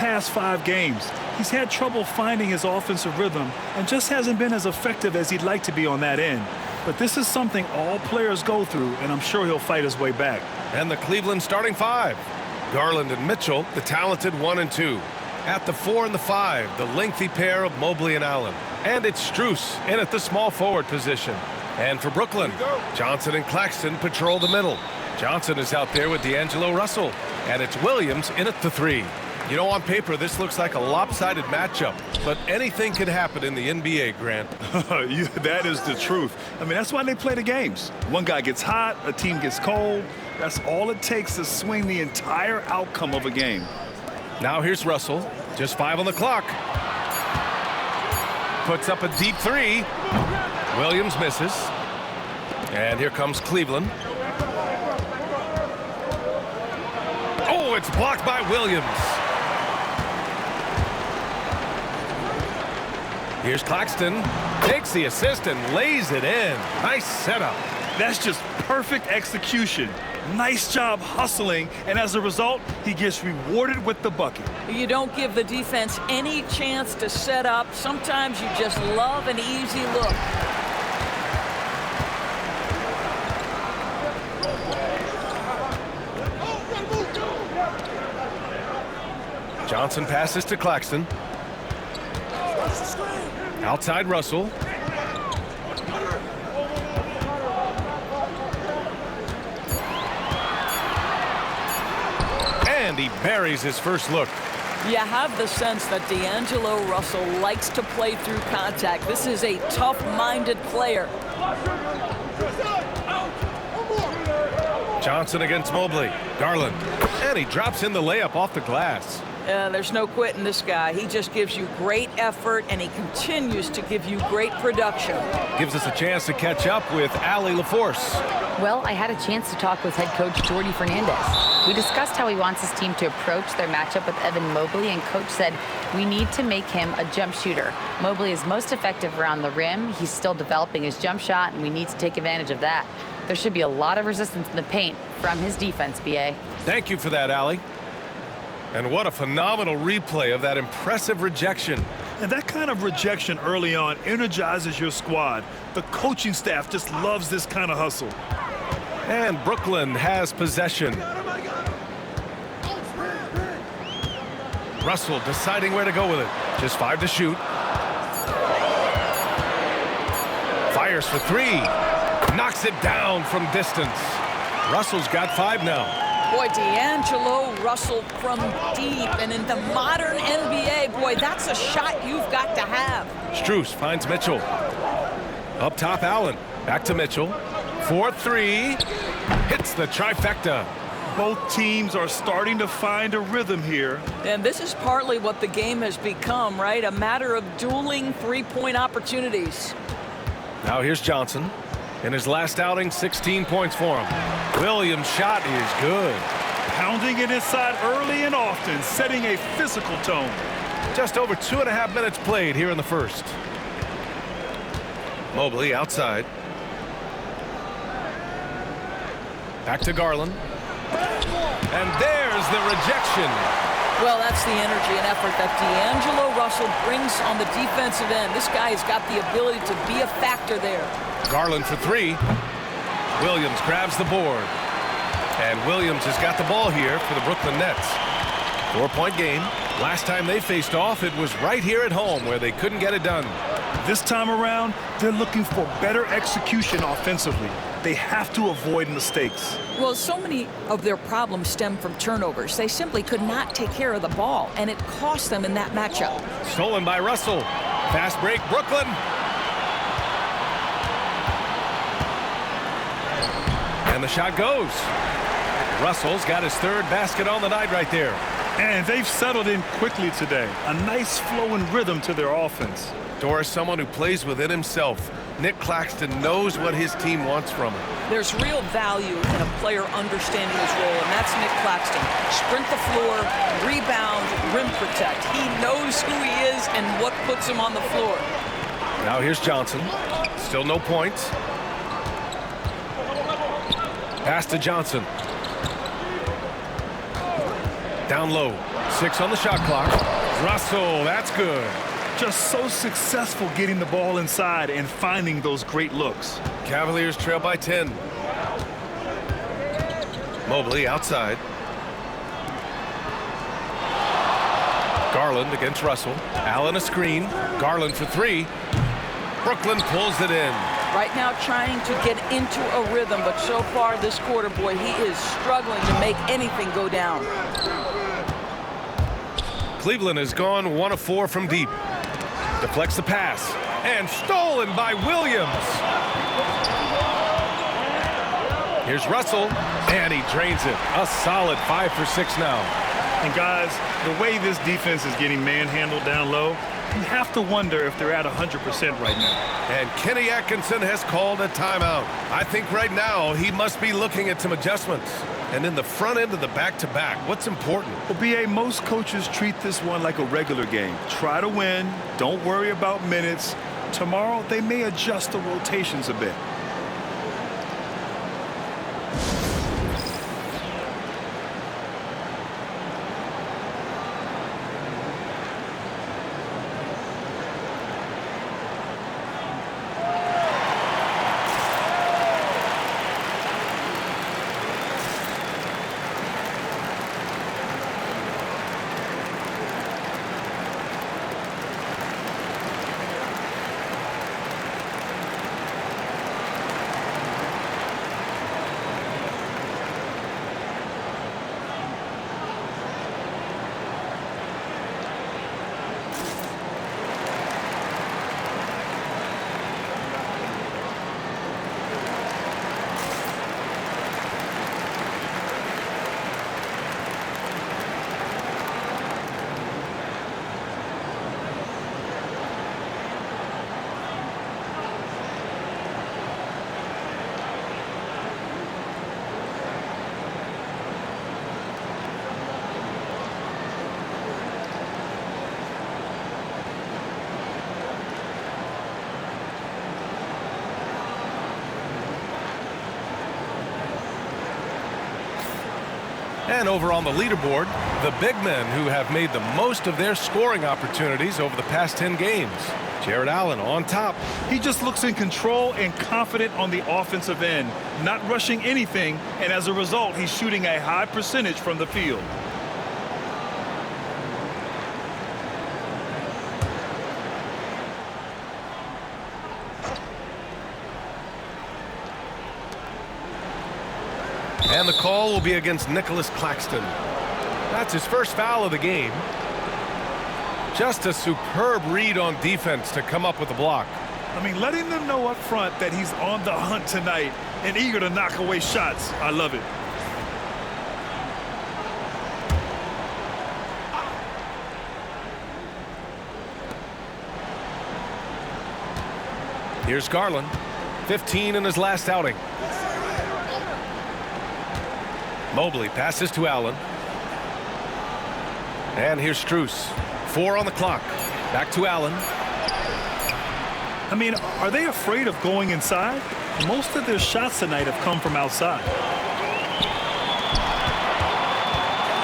past 5 games, he's had trouble finding his offensive rhythm and just hasn't been as effective as he'd like to be on that end. But this is something all players go through, and I'm sure he'll fight his way back. And the Cleveland starting 5. Garland and Mitchell, the talented 1 and 2. At the 4 and the 5, the lengthy pair of Mobley and Allen. And it's Strus in at the small forward position. And for Brooklyn, Johnson and Claxton patrol the middle. Johnson is out there with D'Angelo Russell. And it's Williams in at the 3. You know, on paper, this looks like a lopsided matchup, but anything could happen in the NBA, Grant. That is the truth. I mean, that's why they play the games. One guy gets hot, a team gets cold. That's all it takes to swing the entire outcome of a game. Now here's Russell, just 5 on the clock. Puts up a deep 3. Williams misses. And here comes Cleveland. Oh, it's blocked by Williams. Here's Claxton, takes the assist and lays it in. Nice setup. That's just perfect execution. Nice job hustling, and as a result, he gets rewarded with the bucket. You don't give the defense any chance to set up. Sometimes you just love an easy look. Johnson passes to Claxton. Outside Russell. And he buries his first look. You have the sense that D'Angelo Russell likes to play through contact. This is a tough-minded player. Johnson against Mobley. Garland. And he drops in the layup off the glass. There's no quitting this guy. He just gives you great effort, and he continues to give you great production. Gives us a chance to catch up with Allie LaForce. Well, I had a chance to talk with head coach Jordi Fernandez. We discussed how he wants his team to approach their matchup with Evan Mobley, and coach said, we need to make him a jump shooter. Mobley is most effective around the rim. He's still developing his jump shot, and we need to take advantage of that. There should be a lot of resistance in the paint from his defense, B.A. Thank you for that, Allie. And what a phenomenal replay of that impressive rejection. And that kind of rejection early on energizes your squad. The coaching staff just loves this kind of hustle. And Brooklyn has possession. Russell deciding where to go with it. Just 5 to shoot. Fires for 3. Knocks it down from distance. Russell's got 5 now. Boy, D'Angelo Russell from deep, and in the modern NBA, boy, that's a shot you've got to have. Strus finds Mitchell. Up top, Allen. Back to Mitchell. 4-3. Hits the trifecta. Both teams are starting to find a rhythm here. And this is partly what the game has become, right? A matter of dueling three-point opportunities. Now here's Johnson. In his last outing, 16 points for him. Williams' shot is good. Pounding it inside early and often, setting a physical tone. Just over 2.5 minutes played here in the first. Mobley outside. Back to Garland. And there's the rejection. Well, that's the energy and effort that D'Angelo Russell brings on the defensive end. This guy has got the ability to be a factor there. Garland for 3. Williams grabs the board. And Williams has got the ball here for the Brooklyn Nets. 4-point game. Last time they faced off, it was right here at home where they couldn't get it done. This time around, they're looking for better execution offensively. They have to avoid mistakes. Well, so many of their problems stem from turnovers. They simply could not take care of the ball, and it cost them in that matchup. Stolen by Russell. Fast break, Brooklyn. And the shot goes. Russell's got his 3rd basket on the night right there. And they've settled in quickly today. A nice flowing rhythm to their offense. Doris, someone who plays within himself. Nick Claxton knows what his team wants from him. There's real value in a player understanding his role, and that's Nick Claxton. Sprint the floor, rebound, rim protect. He knows who he is and what puts him on the floor. Now here's Johnson. Still no points. Pass to Johnson. Down low. 6 on the shot clock. Russell, that's good. Just so successful getting the ball inside and finding those great looks. Cavaliers trail by 10. Mobley outside. Garland against Russell. Allen a screen. Garland for 3. Brooklyn pulls it in. Right now trying to get into a rhythm, but so far this quarter, boy, he is struggling to make anything go down. Cleveland has gone 1 of 4 from deep. Deflects the pass. And stolen by Williams. Here's Russell. And he drains it. A solid 5 for 6 now. And guys, the way this defense is getting manhandled down low, you have to wonder if they're at 100% right now. And Kenny Atkinson has called a timeout. I think right now he must be looking at some adjustments. And in the front end of the back-to-back, what's important? Well, B.A., most coaches treat this one like a regular game. Try to win. Don't worry about minutes. Tomorrow, they may adjust the rotations a bit. And over on the leaderboard, the big men who have made the most of their scoring opportunities over the past 10 games. Jarrett Allen on top. He just looks in control and confident on the offensive end, not rushing anything, and as a result, he's shooting a high percentage from the field. And the call will be against Nicholas Claxton. That's his first foul of the game. Just a superb read on defense to come up with a block. I mean, letting them know up front that he's on the hunt tonight and eager to knock away shots. I love it. Here's Garland, 15 in his last outing. Mobley passes to Allen. And here's Strus. 4 on the clock. Back to Allen. I mean, are they afraid of going inside? Most of their shots tonight have come from outside.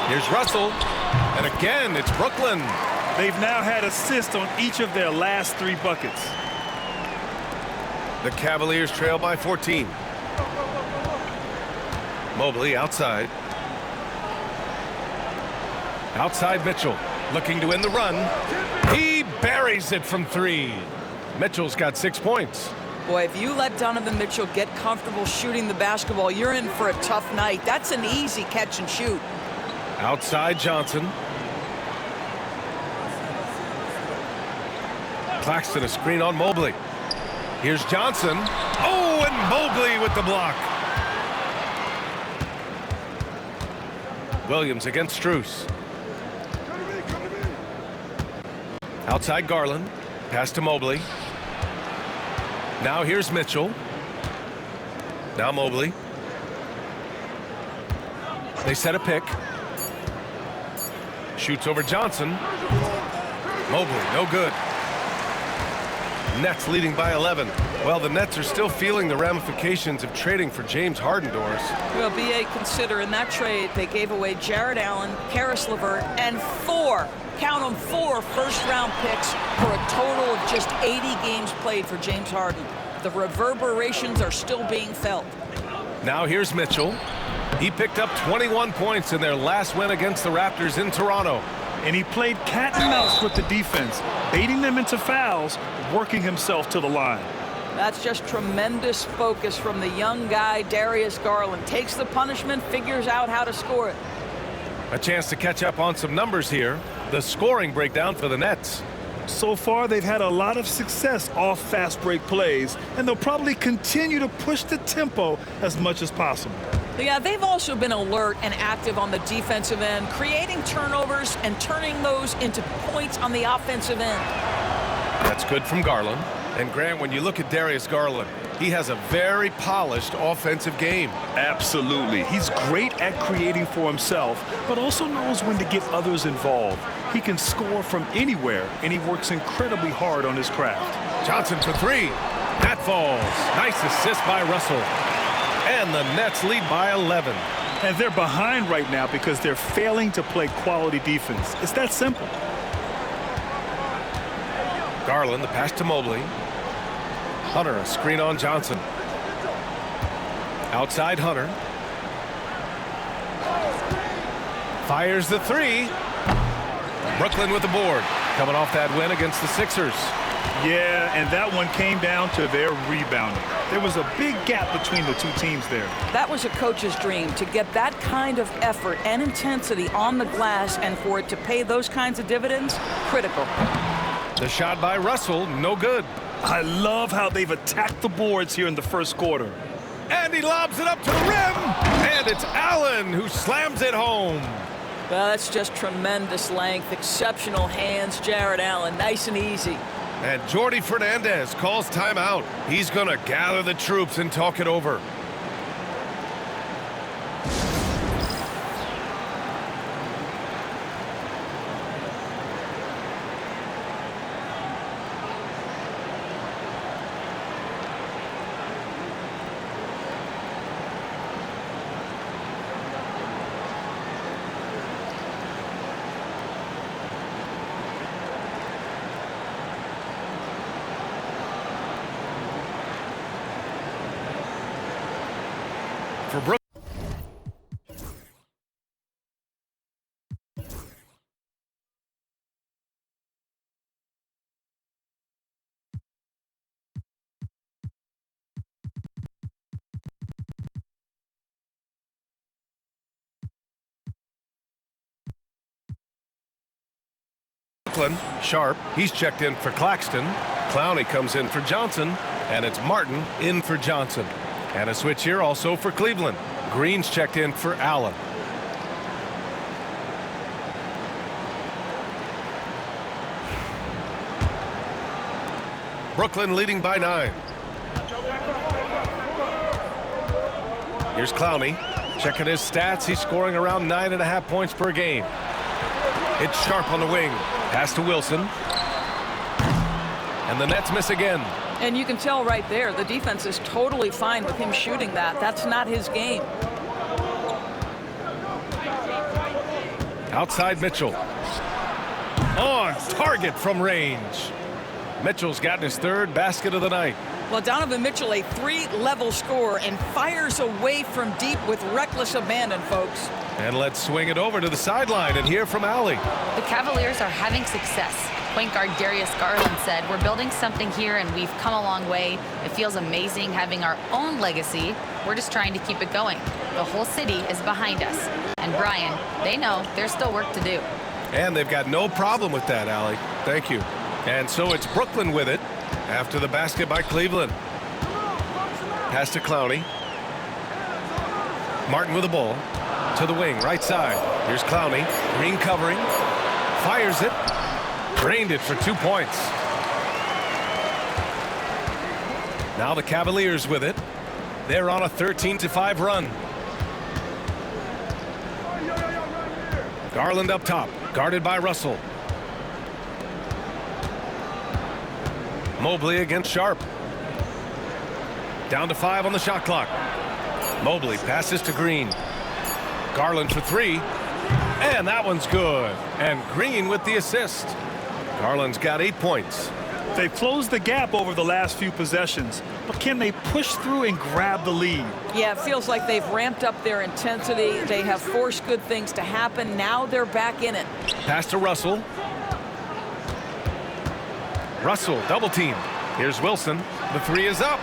Here's Russell. And again, it's Brooklyn. They've now had assists on each of their last 3 buckets. The Cavaliers trail by 14. Mobley outside. Outside Mitchell, looking to end the run. He buries it from 3. Mitchell's got 6 points. Boy, if you let Donovan Mitchell get comfortable shooting the basketball, you're in for a tough night. That's an easy catch and shoot. Outside Johnson. Claxton a screen on Mobley. Here's Johnson. Oh, and Mobley with the block. Williams against Strus. Outside Garland. Pass to Mobley. Now here's Mitchell. Now Mobley. They set a pick. Shoots over Johnson. Mobley, no good. Nets leading by 11. Well, the Nets are still feeling the ramifications of trading for James Harden, Doris. Well, BA, consider in that trade they gave away Jared Allen, Karis LeVert, and 4, count them, 4 first-round picks for a total of just 80 games played for James Harden. The reverberations are still being felt. Now here's Mitchell. He picked up 21 points in their last win against the Raptors in Toronto. And he played cat and mouse with the defense, baiting them into fouls, working himself to the line. That's just tremendous focus from the young guy, Darius Garland. Takes the punishment, figures out how to score it. A chance to catch up on some numbers here. The scoring breakdown for the Nets. So far, they've had a lot of success off fast break plays, and they'll probably continue to push the tempo as much as possible. Yeah, they've also been alert and active on the defensive end, creating turnovers and turning those into points on the offensive end. That's good from Garland. And Grant, when you look at Darius Garland, he has a very polished offensive game. Absolutely. He's great at creating for himself, but also knows when to get others involved. He can score from anywhere, and he works incredibly hard on his craft. Johnson for 3. That falls. Nice assist by Russell. And the Nets lead by 11. And they're behind right now because they're failing to play quality defense. It's that simple. Garland, the pass to Mobley. Hunter, a screen on Johnson. Outside Hunter. Fires the 3. Brooklyn with the board. Coming off that win against the Sixers. Yeah, and that one came down to their rebounding. There was a big gap between the two teams there. That was a coach's dream, to get that kind of effort and intensity on the glass, and for it to pay those kinds of dividends, critical. The shot by Russell, no good. I love how they've attacked the boards here in the first quarter. And he lobs it up to the rim. And it's Allen who slams it home. Well, that's just tremendous length, exceptional hands, Jared Allen, nice and easy. And Jordi Fernandez calls timeout. He's going to gather the troops and talk it over. For Brooklyn. Sharp, he's checked in for Claxton. Clowney comes in for Johnson, and it's Martin in for Johnson. And a switch here also for Cleveland. Green's checked in for Allen. Brooklyn leading by 9. Here's Clowney. Checking his stats. He's scoring around 9.5 points per game. It's Sharp on the wing. Pass to Wilson. And the Nets miss again. And you can tell right there, the defense is totally fine with him shooting that. That's not his game. Outside Mitchell. On target from range. Mitchell's gotten his 3rd basket of the night. Well, Donovan Mitchell, a 3-level scorer, and fires away from deep with reckless abandon, folks. And let's swing it over to the sideline and hear from Allie. The Cavaliers are having success. Point guard Darius Garland said, "We're building something here and we've come a long way. It feels amazing having our own legacy. We're just trying to keep it going. The whole city is behind us." And Brian, they know there's still work to do. And they've got no problem with that, Allie. Thank you. And so it's Brooklyn with it after the basket by Cleveland. Pass to Clowney. Martin with the ball. To the wing, right side. Here's Clowney. Green covering. Fires it. Drained it for 2 points. Now the Cavaliers with it. They're on a 13-5 run. Garland up top, guarded by Russell. Mobley against Sharp. Down to 5 on the shot clock. Mobley passes to Green. Garland for 3. And that one's good. And Green with the assist. Garland's got 8 points. They've closed the gap over the last few possessions, but can they push through and grab the lead? Yeah, it feels like they've ramped up their intensity. They have forced good things to happen. Now they're back in it. Pass to Russell. Russell, double team. Here's Wilson. The 3 is up.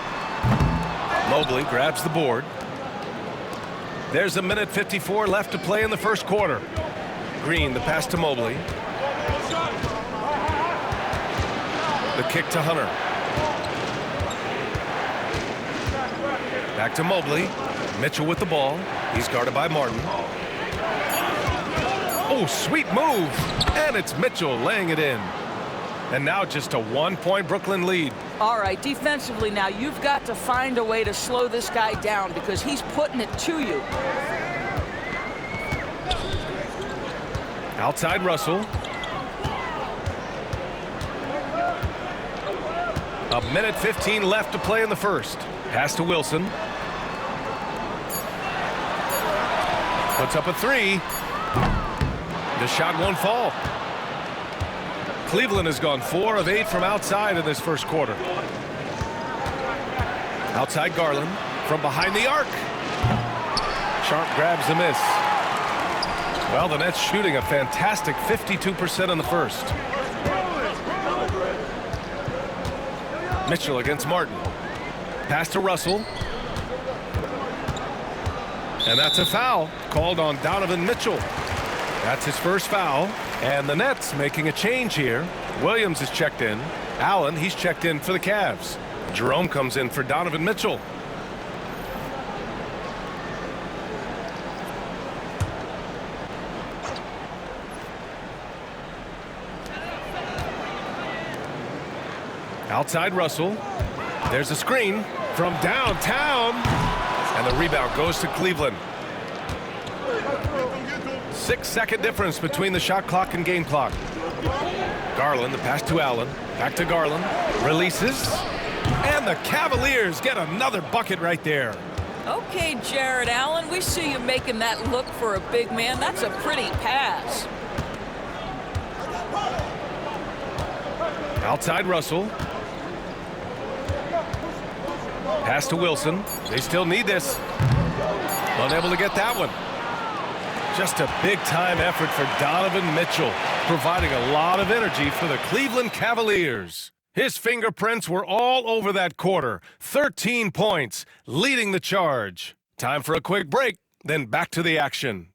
Mobley grabs the board. There's 1:54 left to play in the first quarter. Green, the pass to Mobley. The kick to Hunter. Back to Mobley. Mitchell with the ball. He's guarded by Martin. Oh, sweet move. And it's Mitchell laying it in. And now just a 1-point Brooklyn lead. All right, defensively now, you've got to find a way to slow this guy down because he's putting it to you. Outside Russell. 1:15 left to play in the first. Pass to Wilson. Puts up a 3. The shot won't fall. Cleveland has gone 4 of 8 from outside in this first quarter. Outside Garland from behind the arc. Sharp grabs the miss. Well, the Nets shooting a fantastic 52% in the first. Mitchell against Martin. Pass to Russell. And that's a foul called on Donovan Mitchell. That's his first foul. And the Nets making a change here. Williams is checked in. Allen, he's checked in for the Cavs. Jerome comes in for Donovan Mitchell. Outside Russell. There's a screen from downtown. And the rebound goes to Cleveland. 6-second difference between the shot clock and game clock. Garland, the pass to Allen. Back to Garland. Releases. And the Cavaliers get another bucket right there. Okay, Jared Allen, we see you making that look for a big man. That's a pretty pass. Outside Russell. Pass to Wilson. They still need this. Unable to get that one. Just a big-time effort for Donovan Mitchell, providing a lot of energy for the Cleveland Cavaliers. His fingerprints were all over that quarter. 13 points, leading the charge. Time for a quick break, then back to the action.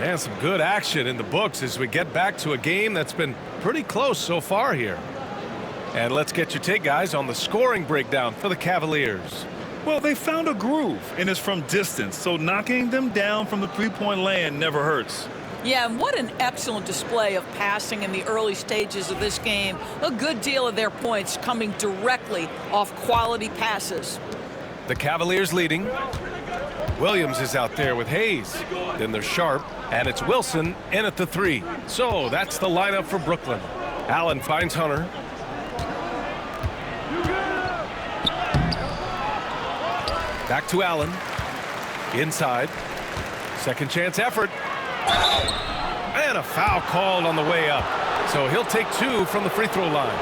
And some good action in the books as we get back to a game that's been pretty close so far here. And let's get your take, guys, on the scoring breakdown for the Cavaliers. Well, they found a groove, and it's from distance, so knocking them down from the three-point land never hurts. Yeah, and what an excellent display of passing in the early stages of this game. A good deal of their points coming directly off quality passes. The Cavaliers leading. Williams is out there with Hayes. Then there's Sharp, and it's Wilson in at the 3. So that's the lineup for Brooklyn. Allen finds Hunter. Back to Allen. Inside. Second chance effort. And a foul called on the way up. So he'll take 2 from the free throw line.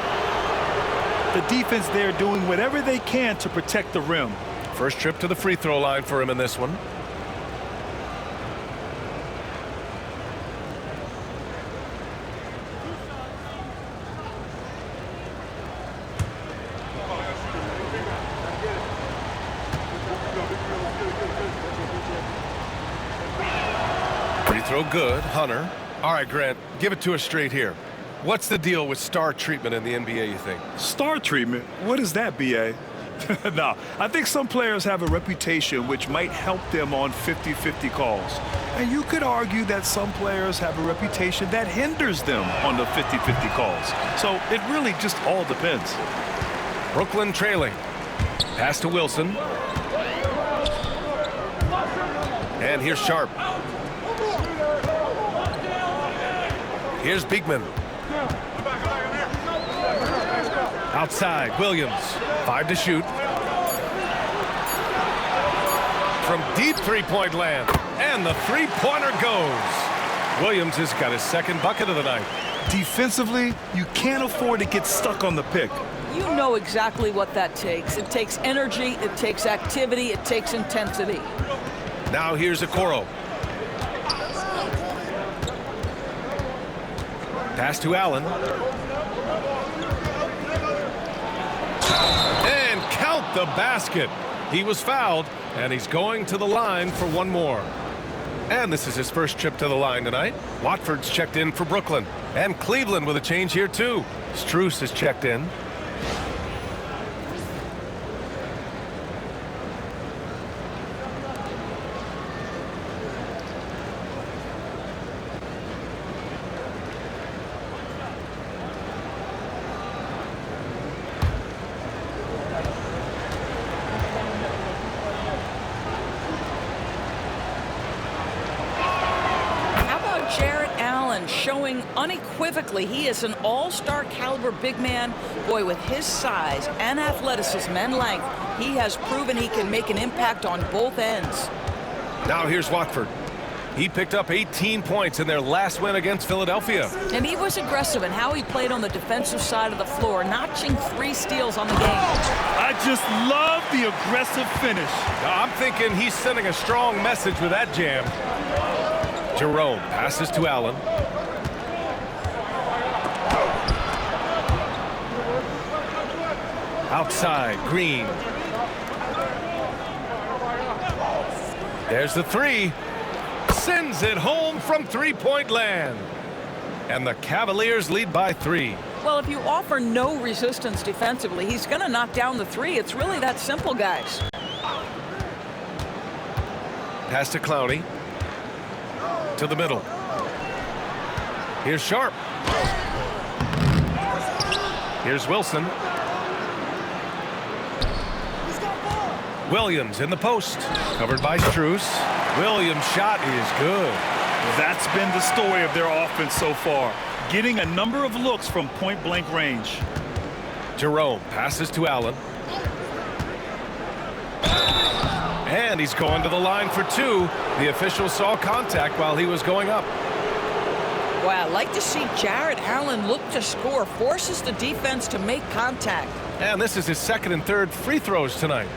The defense there doing whatever they can to protect the rim. First trip to the free throw line for him in this one. Free throw good. Hunter. All right, Grant, give it to us straight here. What's the deal with star treatment in the NBA, you think? Star treatment? What is that, B.A.? No, I think some players have a reputation which might help them on 50-50 calls. And you could argue that some players have a reputation that hinders them on the 50-50 calls. So it really just all depends. Brooklyn trailing. Pass to Wilson. And here's Sharp. Here's Beekman. Outside, Williams. 5 to shoot. From deep three-point land. And the three-pointer goes. Williams has got his second bucket of the night. Defensively, you can't afford to get stuck on the pick. You know exactly what that takes. It takes energy, it takes activity, it takes intensity. Now here's Okoro. Pass to Allen. And count the basket. He was fouled, and he's going to the line for one more. And this is his first trip to the line tonight. Watford's checked in for Brooklyn. And Cleveland with a change here, too. Strus is checked in. Showing unequivocally he is an all-star caliber big man. Boy, with his size and athleticism and length, he has proven he can make an impact on both ends. Now here's Watford. He picked up 18 points in their last win against Philadelphia. And he was aggressive in how he played on the defensive side of the floor, notching 3 steals on the game. I just love the aggressive finish. Now, I'm thinking he's sending a strong message with that jam. Jerome passes to Allen. Outside, Green. There's the three. Sends it home from three-point land. And the Cavaliers lead by 3. Well, if you offer no resistance defensively, he's going to knock down the 3. It's really that simple, guys. Pass to Clowney. To the middle. Here's Sharp. Here's Wilson. Williams in the post. Covered by Strus. Williams' shot is good. That's been the story of their offense so far. Getting a number of looks from point-blank range. Jerome passes to Allen. And he's going to the line for 2. The official saw contact while he was going up. Boy, I like to see Jarrett Allen look to score. Forces the defense to make contact. And this is his second and third free throws tonight.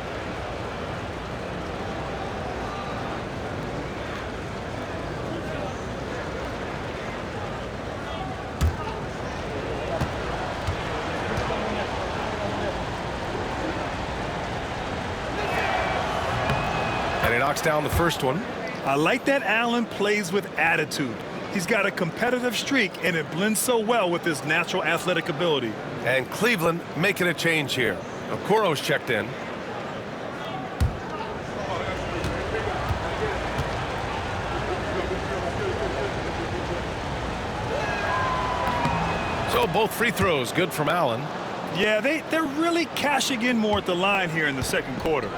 And he knocks down the first one. I like that Allen plays with attitude. He's got a competitive streak, and it blends so well with his natural athletic ability. And Cleveland making a change here. Okoro's checked in. So both free throws good from Allen. Yeah, they're really cashing in more at the line here in the second quarter.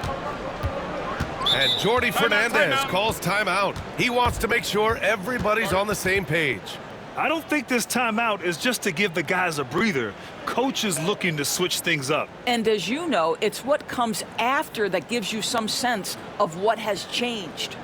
And Jordi Fernandez calls timeout. He wants to make sure everybody's on the same page. I don't think this timeout is just to give the guys a breather. Coach is looking to switch things up. And as you know, it's what comes after that gives you some sense of what has changed.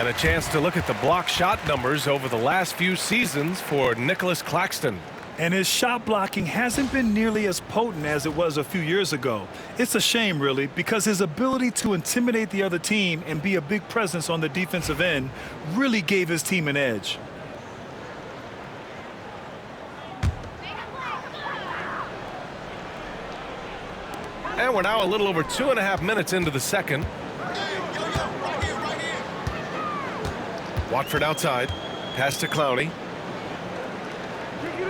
And a chance to look at the block shot numbers over the last few seasons for Nicholas Claxton. And his shot blocking hasn't been nearly as potent as it was a few years ago. It's a shame, really, because his ability to intimidate the other team and be a big presence on the defensive end really gave his team an edge. And we're now a little over 2.5 minutes into the second. Watford outside. Pass to Clowney.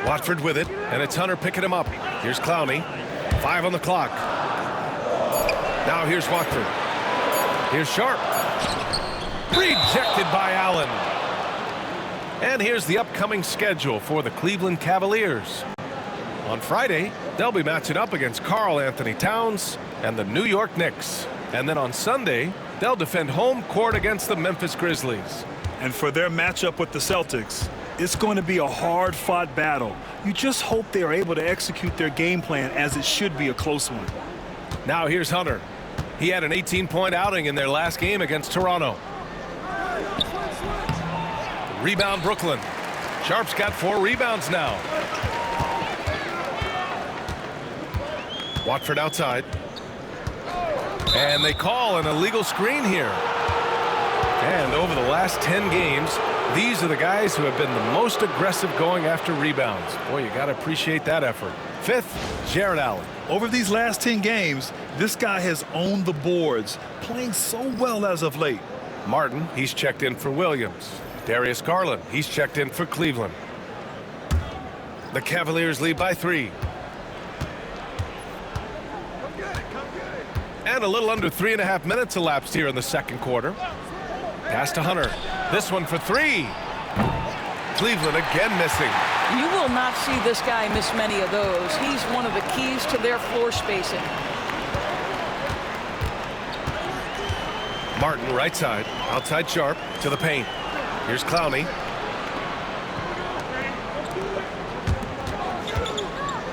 Watford with it, and it's Hunter picking him up. Here's Clowney. 5 on the clock. Now here's Watford. Here's Sharp. Rejected by Allen. And here's the upcoming schedule for the Cleveland Cavaliers. On Friday, they'll be matching up against Karl Anthony Towns and the New York Knicks. And then on Sunday, they'll defend home court against the Memphis Grizzlies. And for their matchup with the Celtics, it's going to be a hard-fought battle. You just hope they are able to execute their game plan, as it should be a close one. Now here's Hunter. He had an 18-point outing in their last game against Toronto. Rebound Brooklyn. Sharp's got 4 rebounds now. Watford outside. And they call an illegal screen here. And over the last 10 games, these are the guys who have been the most aggressive going after rebounds. Boy, you got to appreciate that effort. 5th, Jarrett Allen. Over these last 10 games, this guy has owned the boards, playing so well as of late. Martin, he's checked in for Williams. Darius Garland, he's checked in for Cleveland. The Cavaliers lead by 3. And a little under 3.5 minutes elapsed here in the second quarter. Pass to Hunter. This one for 3. Cleveland again missing. You will not see this guy miss many of those. He's one of the keys to their floor spacing. Martin right side. Outside Sharp to the paint. Here's Clowney.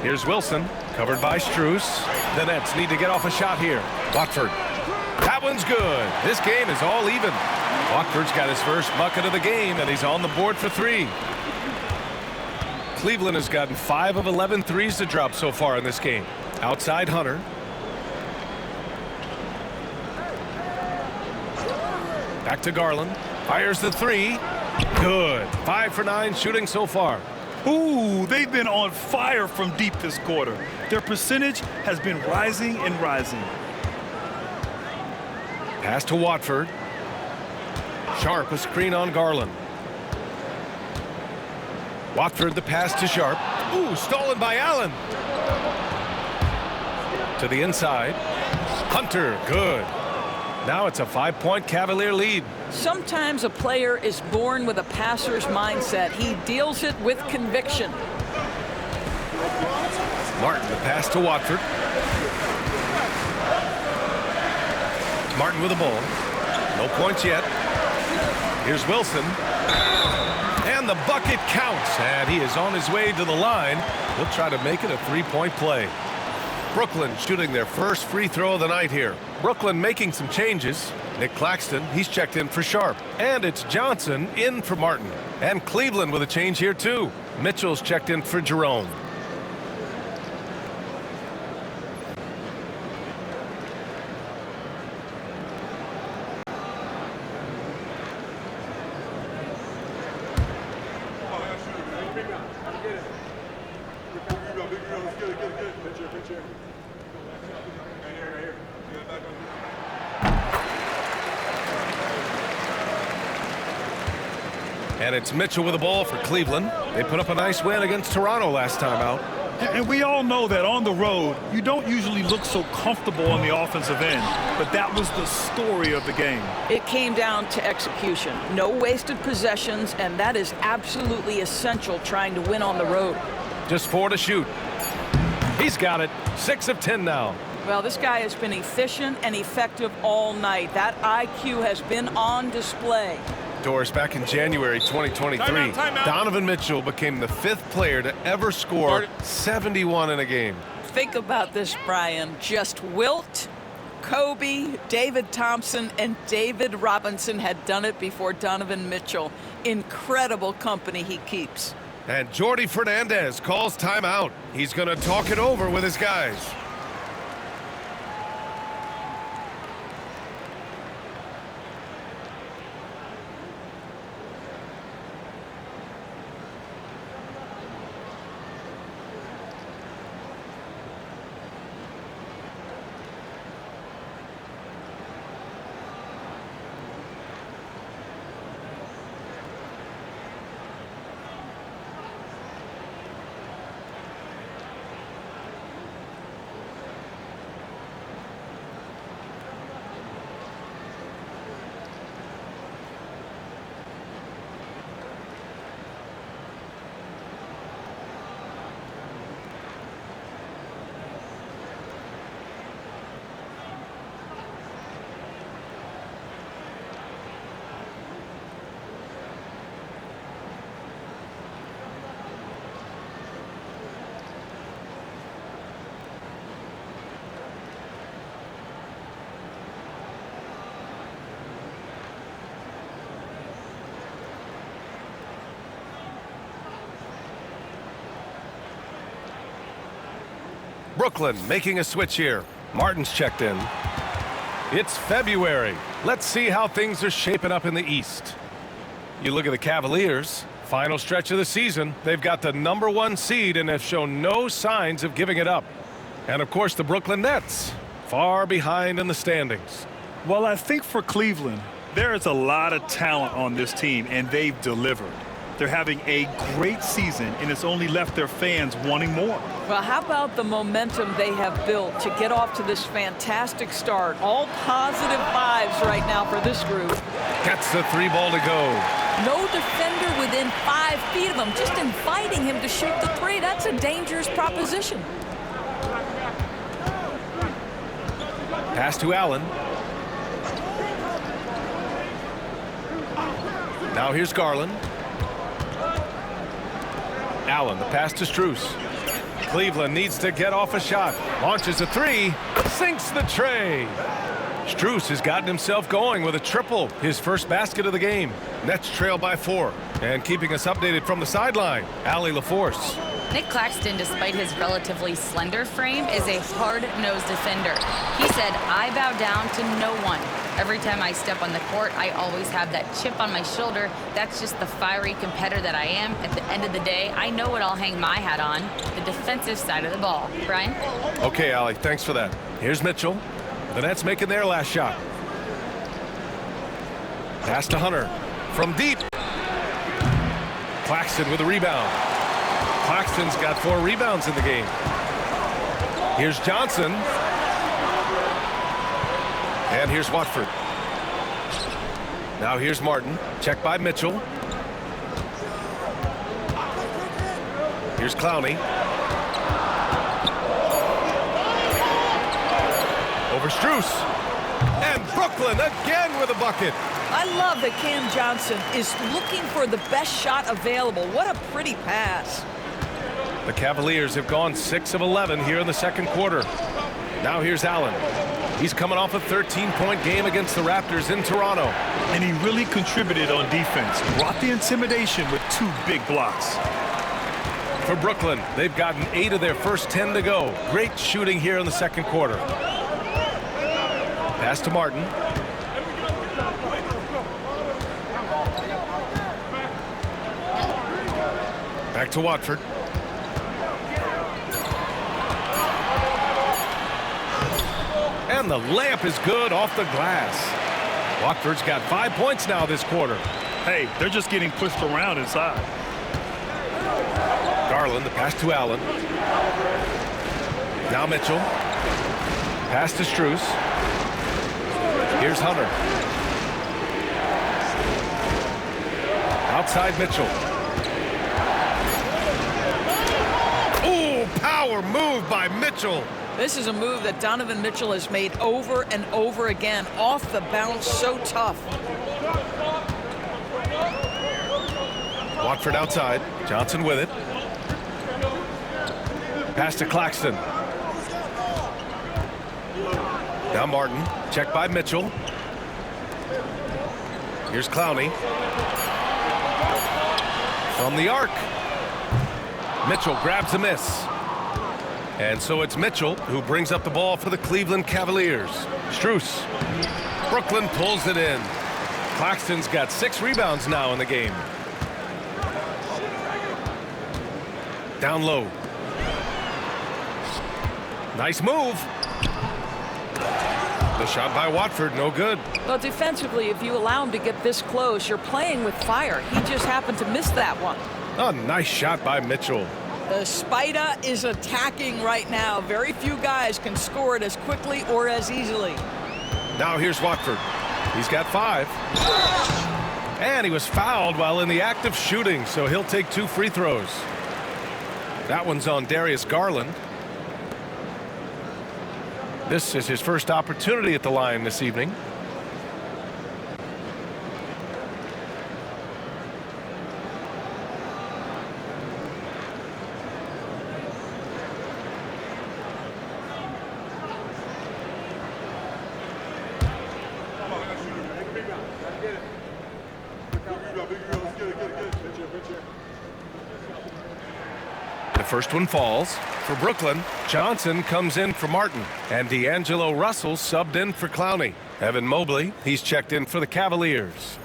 Here's Wilson. Covered by Strus. The Nets need to get off a shot here. Watford. That one's good. This game is all even. Watford's got his first bucket of the game, and he's on the board for 3. Cleveland has gotten 5 of 11 threes to drop so far in this game. Outside Hunter. Back to Garland. Fires the 3. Good. 5 for 9 shooting so far. Ooh, they've been on fire from deep this quarter. Their percentage has been rising and rising. Pass to Watford. Sharp, a screen on Garland. Watford, the pass to Sharp. Ooh, stolen by Allen. To the inside. Hunter, good. Now it's a 5-point Cavalier lead. Sometimes a player is born with a passer's mindset. He deals it with conviction. Martin, the pass to Watford. Martin with the ball. No points yet. Here's Wilson. And the bucket counts. And he is on his way to the line. He'll try to make it a 3-point play. Brooklyn shooting their first free throw of the night here. Brooklyn making some changes. Nick Claxton, he's checked in for Sharp. And it's Johnson in for Martin. And Cleveland with a change here too. Mitchell's checked in for Jerome. And it's Mitchell with the ball for Cleveland. They put up a nice win against Toronto last time out. And we all know that on the road, you don't usually look so comfortable on the offensive end. But that was the story of the game. It came down to execution. No wasted possessions, and that is absolutely essential trying to win on the road. Just 4 to shoot. He's got it. 6 of 10 now. Well, this guy has been efficient and effective all night. That IQ has been on display. Doris, back in January 2023, Timeout. Donovan Mitchell became the 5th player to ever score 71 in a game. Think about this, Brian. Just Wilt, Kobe, David Thompson, and David Robinson had done it before Donovan Mitchell. Incredible company he keeps. And Jordi Fernandez calls timeout. He's going to talk it over with his guys. Brooklyn making a switch here. Martin's checked in. It's February. Let's see how things are shaping up in the East. You look at the Cavaliers, final stretch of the season. They've got the #1 seed and have shown no signs of giving it up. And of course the Brooklyn Nets, far behind in the standings. Well, I think for Cleveland, there is a lot of talent on this team, and they've delivered. They're having a great season, and it's only left their fans wanting more. Well, how about the momentum they have built to get off to this fantastic start? All positive vibes right now for this group. Gets the 3 ball to go. No defender within 5 feet of him, just inviting him to shoot the 3. That's a dangerous proposition. Pass to Allen. Now here's Garland. Allen, the pass to Strus. Cleveland needs to get off a shot. Launches a 3. Sinks the tray. Strus has gotten himself going with a triple. His first basket of the game. Nets trail by 4. And keeping us updated from the sideline, Allie LaForce. Nick Claxton, despite his relatively slender frame, is a hard-nosed defender. He said, "I bow down to no one. Every time I step on the court, I always have that chip on my shoulder. That's just the fiery competitor that I am. At the end of the day, I know what I'll hang my hat on, the defensive side of the ball." Brian? Okay, Allie, thanks for that. Here's Mitchell. The Nets making their last shot. Pass to Hunter. From deep. Claxton with a rebound. Claxton's got 4 rebounds in the game. Here's Johnson. And here's Watford. Now here's Martin. Checked by Mitchell. Here's Clowney. Over Strus. And Brooklyn again with a bucket. I love that Cam Johnson is looking for the best shot available. What a pretty pass. The Cavaliers have gone 6 of 11 here in the second quarter. Now here's Allen. He's coming off a 13-point game against the Raptors in Toronto. And he really contributed on defense. Brought the intimidation with 2 big blocks. For Brooklyn, they've gotten 8 of their first 10 to go. Great shooting here in the second quarter. Pass to Martin. Back to Watford. And the layup is good off the glass. Watford's got 5 points now this quarter. Hey, they're just getting pushed around inside. Garland, the pass to Allen. Now Mitchell. Pass to Strus. Here's Hunter. Outside Mitchell. Ooh, power move by Mitchell. This is a move that Donovan Mitchell has made over and over again. Off the bounce, so tough. Watford outside. Johnson with it. Pass to Claxton. Now Martin, checked by Mitchell. Here's Clowney. From the arc. Mitchell grabs a miss. And so it's Mitchell who brings up the ball for the Cleveland Cavaliers. Strus. Brooklyn pulls it in. Claxton's got 6 rebounds now in the game. Down low. Nice move. The shot by Watford, no good. Well, defensively, if you allow him to get this close, you're playing with fire. He just happened to miss that one. A nice shot by Mitchell. The 𝙭𝙯 is attacking right now. Very few guys can score it as quickly or as easily. Now here's Watford. He's got 5. And he was fouled while in the act of shooting, so he'll take 2 free throws. That one's on Darius Garland. This is his first opportunity at the line this evening. The first one falls. For Brooklyn, Johnson comes in for Martin, and D'Angelo Russell subbed in for Clowney. Evan Mobley, he's checked in for the Cavaliers.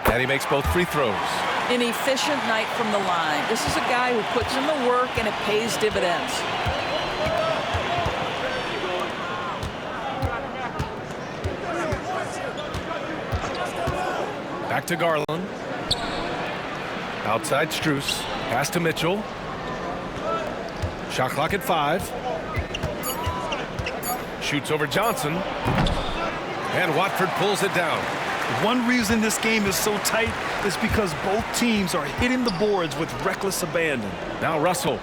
And he makes both free throws. An efficient night from the line. This is a guy who puts in the work and it pays dividends. Back to Garland. Outside Strus. Pass to Mitchell. Shot clock at 5. Shoots over Johnson. And Watford pulls it down. One reason this game is so tight is because both teams are hitting the boards with reckless abandon. Now Russell.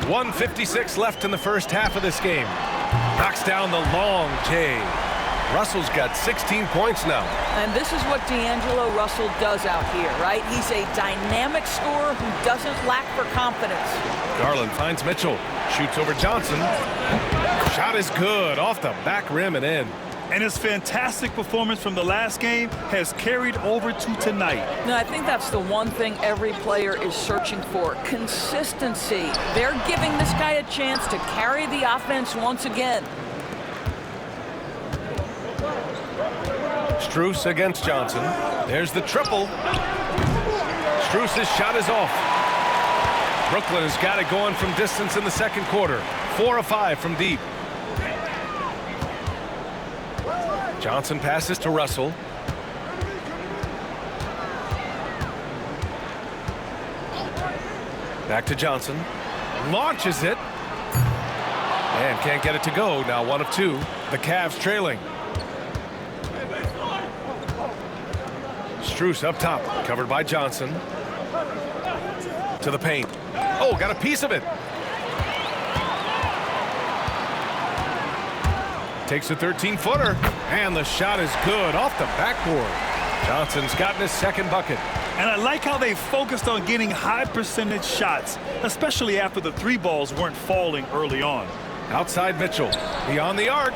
1:56 left in the first half of this game. Knocks down the long J. Russell's got 16 points now. And this is what D'Angelo Russell does out here, right? He's a dynamic scorer who doesn't lack for confidence. Garland finds Mitchell. Shoots over Johnson. Shot is good. Off the back rim and in. And his fantastic performance from the last game has carried over to tonight. No, I think that's the one thing every player is searching for. Consistency. They're giving this guy a chance to carry the offense once again. Strus against Johnson. There's the triple. Strus's shot is off. Brooklyn has got it going from distance in the second quarter. 4 of 5 from deep. Johnson passes to Russell. Back to Johnson. Launches it. And can't get it to go. Now 1 of 2. The Cavs trailing. Strus up top. Covered by Johnson. To the paint. Oh, got a piece of it. Takes a 13-footer. And the shot is good off the backboard. Johnson's gotten his second bucket. And I like how they focused on getting high percentage shots, especially after the 3 balls weren't falling early on. Outside Mitchell. Beyond the arc.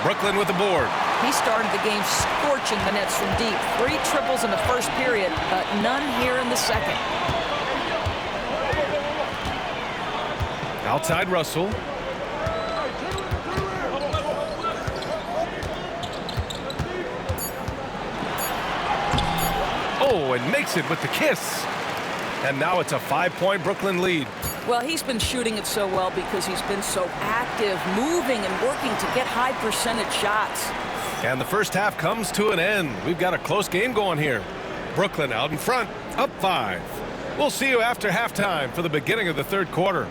Brooklyn with the board. He started the game scorching the nets from deep. 3 triples in the first period, but none here in the second. Outside Russell. Oh, and makes it with the kiss. And now it's a 5-point Brooklyn lead. Well, he's been shooting it so well because he's been so active, moving and working to get high percentage shots. And the first half comes to an end. We've got a close game going here. Brooklyn out in front, up 5. We'll see you after halftime for the beginning of the third quarter.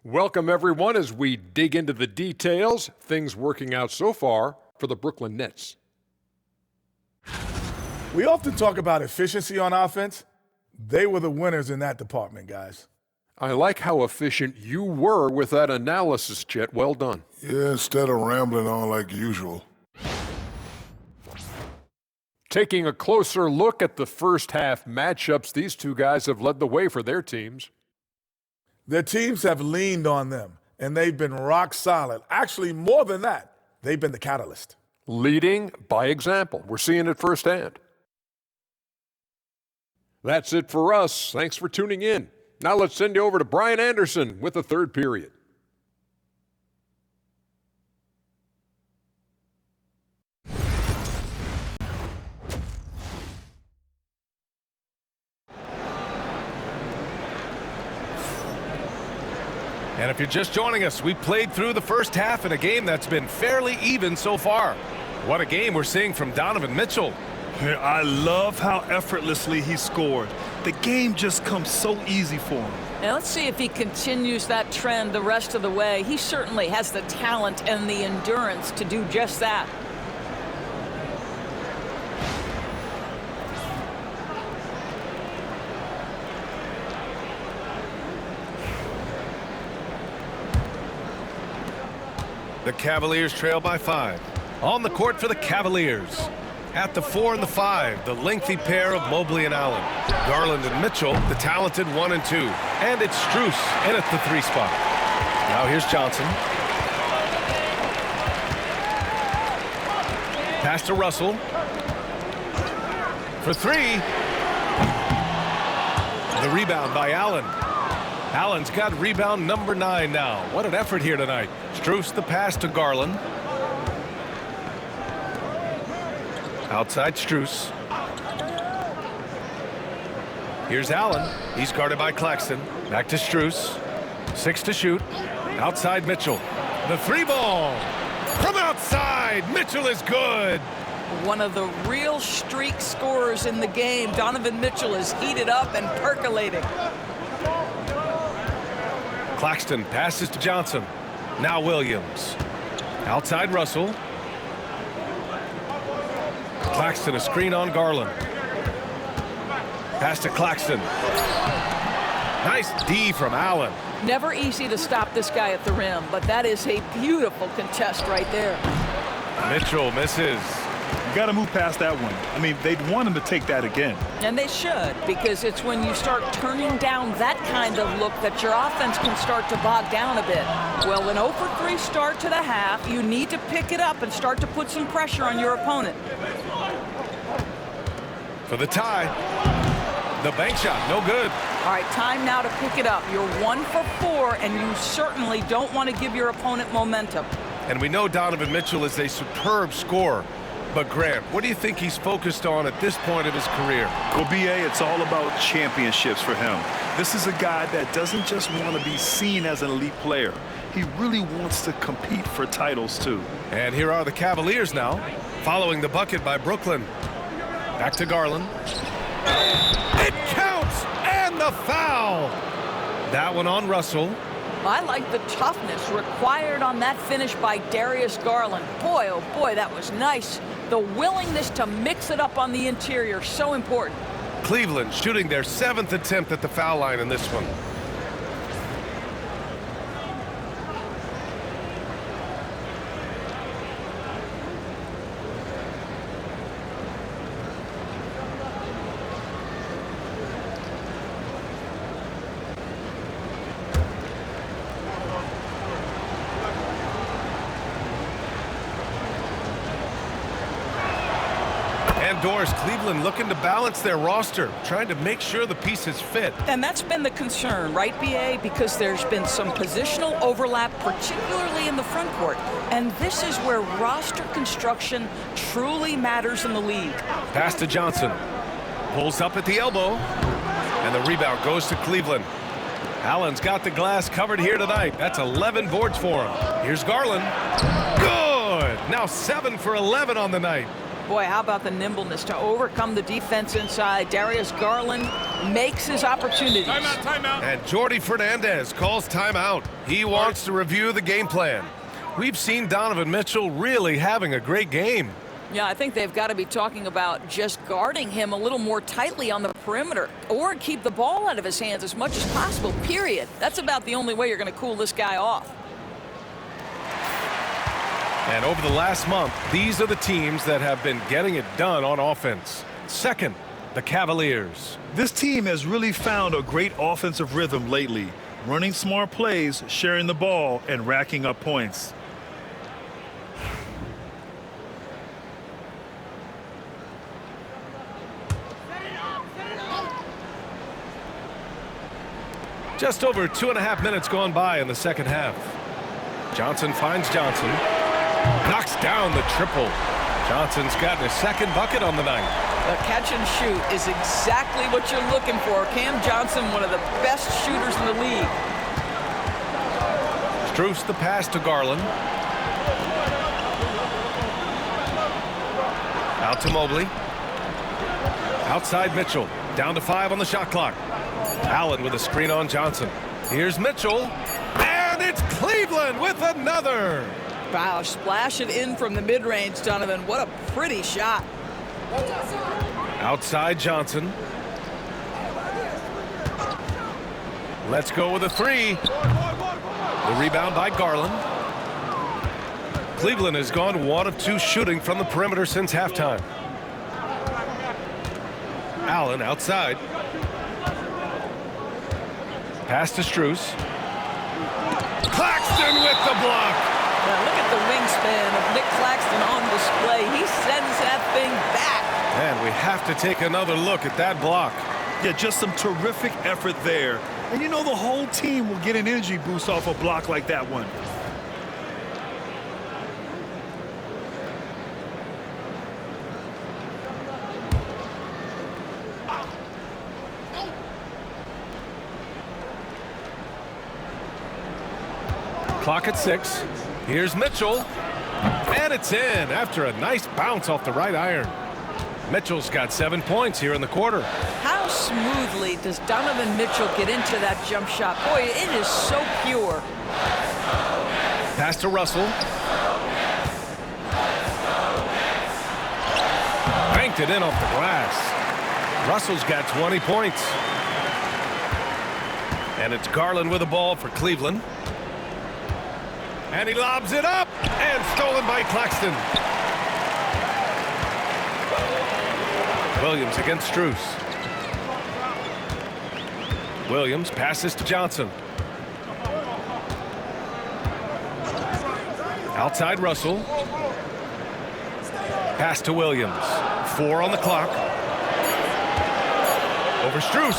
Welcome, everyone, as we dig into the details. Things working out so far for the Brooklyn Nets. We often talk about efficiency on offense. They were the winners in that department, guys. I like how efficient you were with that analysis, Chet. Well done. Yeah, instead of rambling on like usual. Taking a closer look at the first half matchups, these two guys have led the way for their teams. Their teams have leaned on them, and they've been rock solid. Actually, more than that, they've been the catalyst. Leading by example. We're seeing it firsthand. That's it for us. Thanks for tuning in. Now let's send you over to Brian Anderson with the third period. And if you're just joining us, we played through the first half in a game that's been fairly even so far. What a game we're seeing from Donovan Mitchell. I love how effortlessly he scored. The game just comes so easy for him. Now let's see if he continues that trend the rest of the way. He certainly has the talent and the endurance to do just that. The Cavaliers trail by 5. On the court for the Cavaliers. At the 4 and the 5, the lengthy pair of Mobley and Allen. Garland and Mitchell, the talented 1 and 2. And it's Strus in at the 3 spot. Now here's Johnson. Pass to Russell. For 3. The rebound by Allen. Allen's got rebound number 9 now. What an effort here tonight. Strus the pass to Garland. Outside Strus. Here's Allen. He's guarded by Claxton. Back to Strus. 6 to shoot. Outside Mitchell. The 3 ball. From outside. Mitchell is good. One of the real streak scorers in the game. Donovan Mitchell is heated up and percolating. Claxton passes to Johnson. Now Williams. Outside Russell. Claxton a screen on Garland. Pass to Claxton. Nice D from Allen. Never easy to stop this guy at the rim, but that is a beautiful contest right there. Mitchell misses. You got to move past that one. I mean, they'd want him to take that again. And they should, because it's when you start turning down that kind of look that your offense can start to bog down a bit. Well, an 0 for 3 start to the half, you need to pick it up and start to put some pressure on your opponent. For the tie. The bank shot, no good. All right, time now to pick it up. You're 1 for 4, and you certainly don't want to give your opponent momentum. And we know Donovan Mitchell is a superb scorer. But Grant, what do you think he's focused on at this point of his career? Well, B.A., it's all about championships for him. This is a guy that doesn't just want to be seen as an elite player. He really wants to compete for titles, too. And here are the Cavaliers now, following the bucket by Brooklyn. Back to Garland. It counts! And the foul! That one on Russell. I like the toughness required on that finish by Darius Garland. Boy, oh boy, that was nice. The willingness to mix it up on the interior, so important. Cleveland shooting their 7th attempt at the foul line in this one. Doors, Cleveland looking to balance their roster, trying to make sure the pieces fit. And that's been the concern, right, B.A.? Because there's been some positional overlap, particularly in the front court. And this is where roster construction truly matters in the league. Pass to Johnson. Pulls up at the elbow. And the rebound goes to Cleveland. Allen's got the glass covered here tonight. That's 11 boards for him. Here's Garland. Good! Now 7 for 11 on the night. Boy, how about the nimbleness to overcome the defense inside. Darius Garland makes his opportunities. Timeout. And Jordi Fernandez calls timeout. He wants to review the game plan. We've seen Donovan Mitchell really having a great game. Yeah, I think they've got to be talking about just guarding him a little more tightly on the perimeter or keep the ball out of his hands as much as possible, period. That's about the only way you're going to cool this guy off. And over the last month, these are the teams that have been getting it done on offense. Second, the Cavaliers. This team has really found a great offensive rhythm lately, running smart plays, sharing the ball, and racking up points. Just over 2.5 minutes gone by in the second half. Johnson finds Johnson. Knocks down the triple. Johnson's gotten his second bucket on the night. The catch and shoot is exactly what you're looking for. Cam Johnson, one of the best shooters in the league. Strus the pass to Garland. Out to Mobley. Outside Mitchell. Down to 5 on the shot clock. Allen with a screen on Johnson. Here's Mitchell. And it's Cleveland with another. Wow, splash it in from the mid-range, Donovan. What a pretty shot. Outside Johnson. Let's go with a 3. The rebound by Garland. Cleveland has gone 1 of 2 shooting from the perimeter since halftime. Allen outside. Pass to Strus. Claxton with the block. Now look at the wingspan of Nick Claxton on display. He sends that thing back. And we have to take another look at that block. Yeah, just some terrific effort there. And you know the whole team will get an energy boost off a block like that one. Clock at 6. Here's Mitchell. And it's in after a nice bounce off the right iron. Mitchell's got 7 points here in the quarter. How smoothly does Donovan Mitchell get into that jump shot? Boy, it is so pure. Pass to Russell. Banked it in off the glass. Russell's got 20 points. And it's Garland with the ball for Cleveland. And he lobs it up, and stolen by Claxton. Williams against Strus. Williams passes to Johnson. Outside Russell. Pass to Williams. 4 on the clock. Over Strus.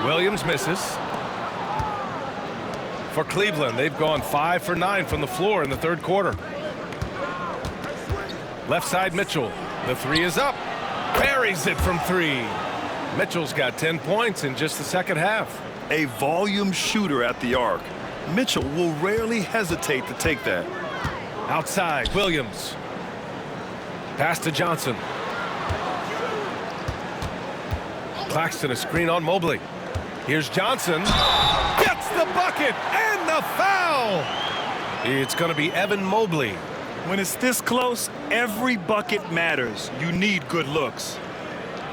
Williams misses. For Cleveland, they've gone 5 for 9 from the floor in the third quarter. Left side Mitchell. The 3 is up. Buries it from 3. Mitchell's got 10 points in just the second half. A volume shooter at the arc. Mitchell will rarely hesitate to take that. Outside, Williams. Pass to Johnson. Claxton a screen on Mobley. Here's Johnson. Gets the bucket and the foul. It's going to be Evan Mobley. When it's this close, every bucket matters. You need good looks.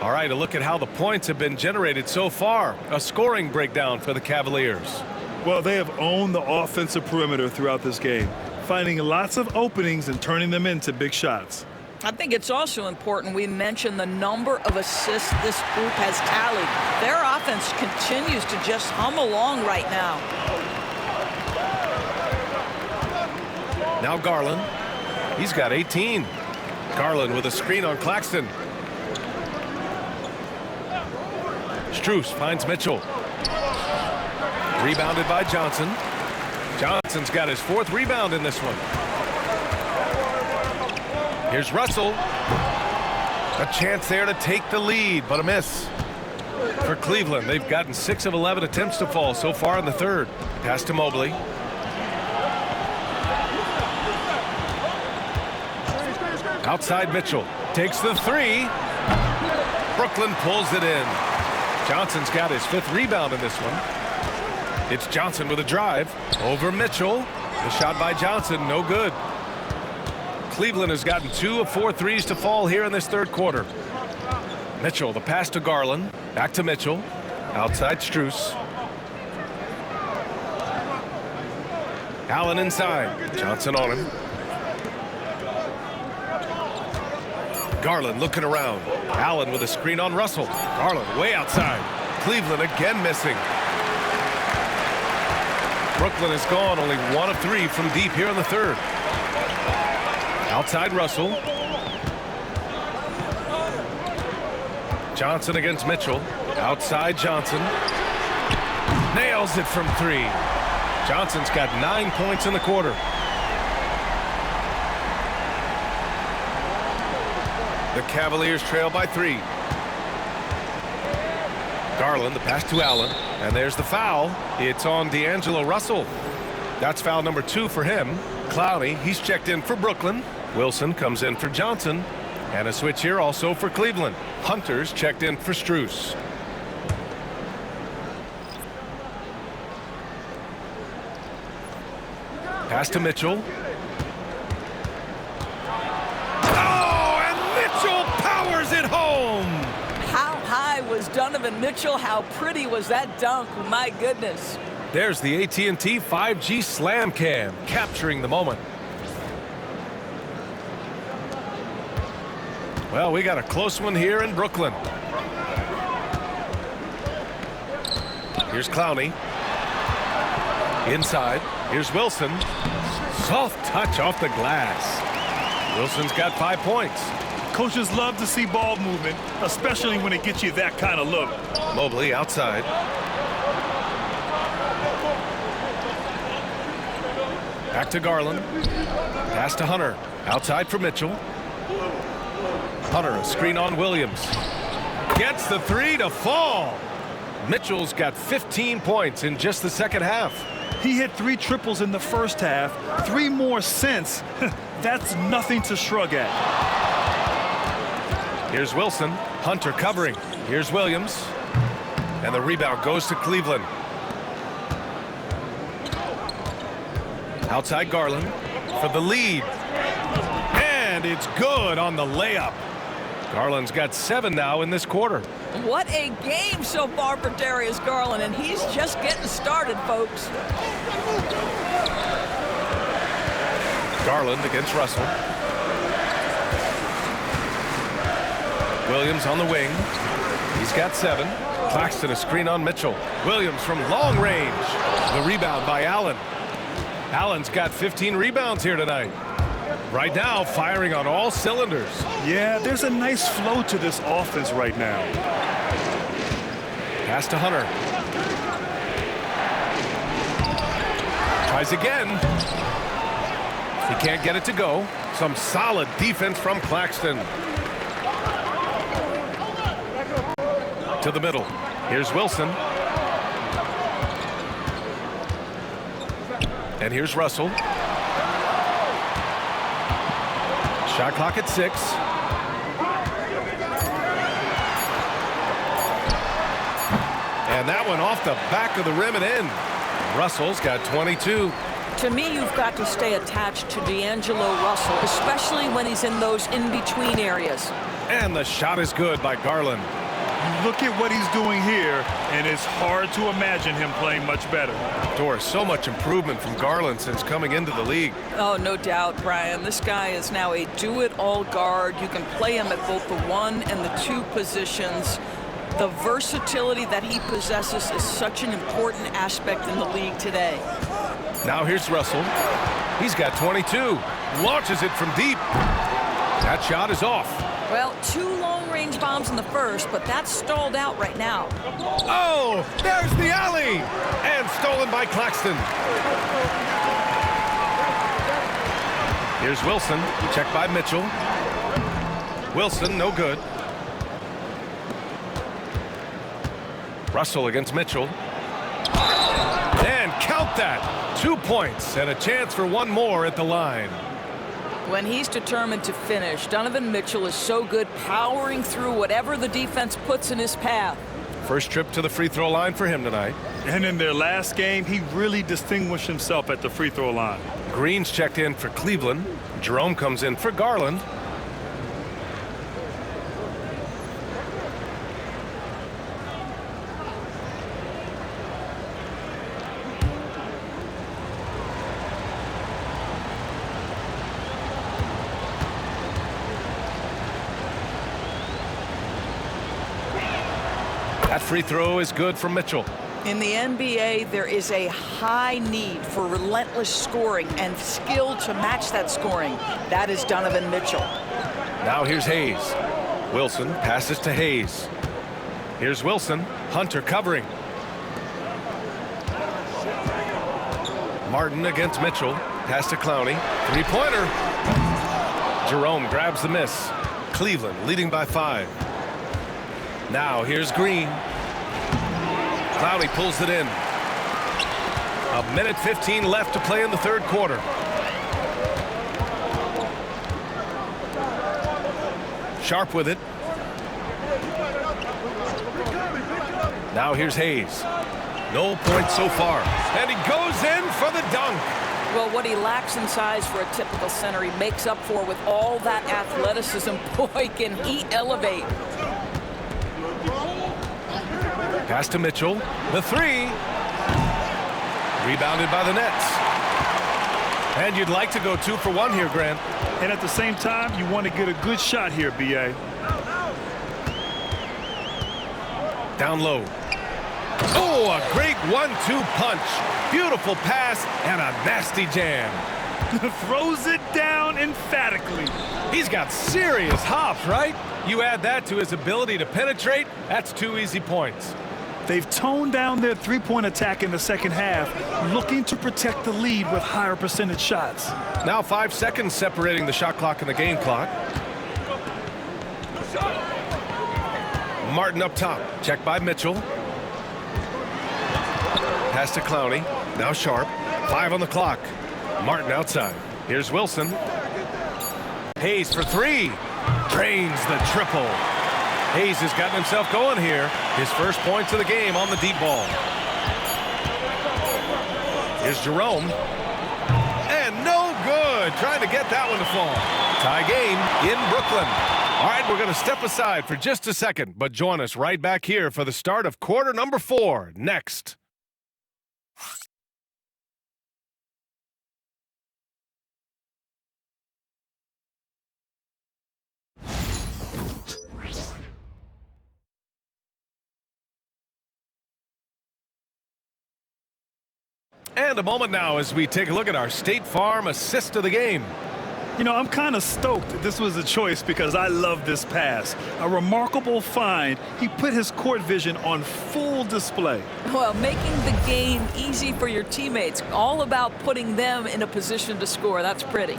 All right, a look at how the points have been generated so far. A scoring breakdown for the Cavaliers. Well, they have owned the offensive perimeter throughout this game, finding lots of openings and turning them into big shots. I think it's also important we mention the number of assists this group has tallied. Their offense continues to just hum along right now. Now Garland. He's got 18. Garland with a screen on Claxton. Strus finds Mitchell. Rebounded by Johnson. Johnson's got his 4th rebound in this one. Here's Russell. A chance there to take the lead, but a miss. For Cleveland, they've gotten 6 of 11 attempts to fall so far in the third. Pass to Mobley. Outside Mitchell. Takes the three. Brooklyn pulls it in. Johnson's got his 5th rebound in this one. It's Johnson with a drive. Over Mitchell. The shot by Johnson, no good. Cleveland has gotten 2 of 4 threes to fall here in this 3rd quarter. Mitchell, the pass to Garland. Back to Mitchell. Outside Strus. Allen inside. Johnson on him. Garland looking around. Allen with a screen on Russell. Garland way outside. Cleveland again missing. Brooklyn has gone only 1 of 3 from deep here in the 3rd. Outside Russell. Johnson against Mitchell. Outside Johnson. Nails it from 3. Johnson's got 9 points in the quarter. The Cavaliers trail by 3. Garland, the pass to Allen. And there's the foul. It's on D'Angelo Russell. That's foul number 2 for him. Clowney, he's checked in for Brooklyn. Wilson comes in for Johnson. And a switch here also for Cleveland. Hunter's checked in for Strus. Pass to Mitchell. It home. How high was Donovan Mitchell? How pretty was that dunk? My goodness. There's the AT&T 5G Slam Cam capturing the moment. Well, we got a close one here in Brooklyn. Here's Clowney. Inside. Here's Wilson. Soft touch off the glass. Wilson's got 5 points. Coaches love to see ball movement, especially when it gets you that kind of look. Mobley outside. Back to Garland. Pass to Hunter. Outside for Mitchell. Hunter, a screen on Williams. Gets the 3 to fall. Mitchell's got 15 points in just the 2nd half. He hit 3 triples in the 1st half, 3 more since. That's nothing to shrug at. Here's Wilson. Hunter covering. Here's Williams. And the rebound goes to Cleveland. Outside Garland for the lead. And it's good on the layup. Garland's got 7 now in this quarter. What a game so far for Darius Garland, and he's just getting started, folks. Garland against Russell. Williams on the wing. He's got 7. Claxton a screen on Mitchell. Williams from long range. The rebound by Allen. Allen's got 15 rebounds here tonight. Right now, firing on all cylinders. Yeah, there's a nice flow to this offense right now. Pass to Hunter. Tries again. He can't get it to go. Some solid defense from Claxton. To the middle. Here's Wilson. And here's Russell. Shot clock at 6. And that one off the back of the rim and in. Russell's got 22. To me, you've got to stay attached to D'Angelo Russell, especially when he's in those in-between areas. And the shot is good by Garland. Look at what he's doing here, and it's hard to imagine him playing much better. Doris, so much improvement from Garland since coming into the league. Oh, no doubt, Brian. This guy is now a do-it-all guard. You can play him at both the 1 and the 2 positions. The versatility that he possesses is such an important aspect in the league today. Now here's Russell. He's got 22. Launches it from deep. That shot is off. Well, 2 long-range bombs in the first, but that's stalled out right now. Oh, there's the alley! And stolen by Claxton. Here's Wilson. Checked by Mitchell. Wilson, no good. Russell against Mitchell. And count that. 2 points and a chance for 1 more at the line. When he's determined to finish, Donovan Mitchell is so good powering through whatever the defense puts in his path. First trip to the free throw line for him tonight. And in their last game, he really distinguished himself at the free throw line. Green's checked in for Cleveland. Jerome comes in for Garland. That free throw is good for Mitchell. In the NBA, there is a high need for relentless scoring and skill to match that scoring. That is Donovan Mitchell. Now here's Hayes. Wilson passes to Hayes. Here's Wilson. Hunter covering. Martin against Mitchell. Pass to Clowney. Three-pointer. Jerome grabs the miss. Cleveland leading by 5. Now here's Green. Clowney pulls it in. 1:15 left to play in the third quarter. Sharp with it. Now here's Hayes. No points so far. And he goes in for the dunk. Well, what he lacks in size for a typical center, he makes up for with all that athleticism. Boy, can he elevate. Pass to Mitchell. The three. Rebounded by the Nets. And you'd like to go 2 for 1 here, Grant. And at the same time, you want to get a good shot here, B.A. Down low. Oh, a great 1-2 punch. Beautiful pass and a nasty jam. Throws it down emphatically. He's got serious hops, right? You add that to his ability to penetrate, that's 2 easy points. They've toned down their three-point attack in the second half, looking to protect the lead with higher percentage shots. Now 5 seconds separating the shot clock and the game clock. Martin up top. Checked by Mitchell. Pass to Clowney. Now Sharp. 5 on the clock. Martin outside. Here's Wilson. Hayes for 3. Drains the triple. Hayes has gotten himself going here. His first points of the game on the deep ball. Here's Jerome. And no good. Trying to get that one to fall. Tie game in Brooklyn. All right, we're going to step aside for just a second, but join us right back here for the start of quarter number 4 next. And a moment now as we take a look at our State Farm assist of the game. You know, I'm kind of stoked this was a choice because I love this pass. A remarkable find. He put his court vision on full display. Well, making the game easy for your teammates. All about putting them in a position to score. That's pretty.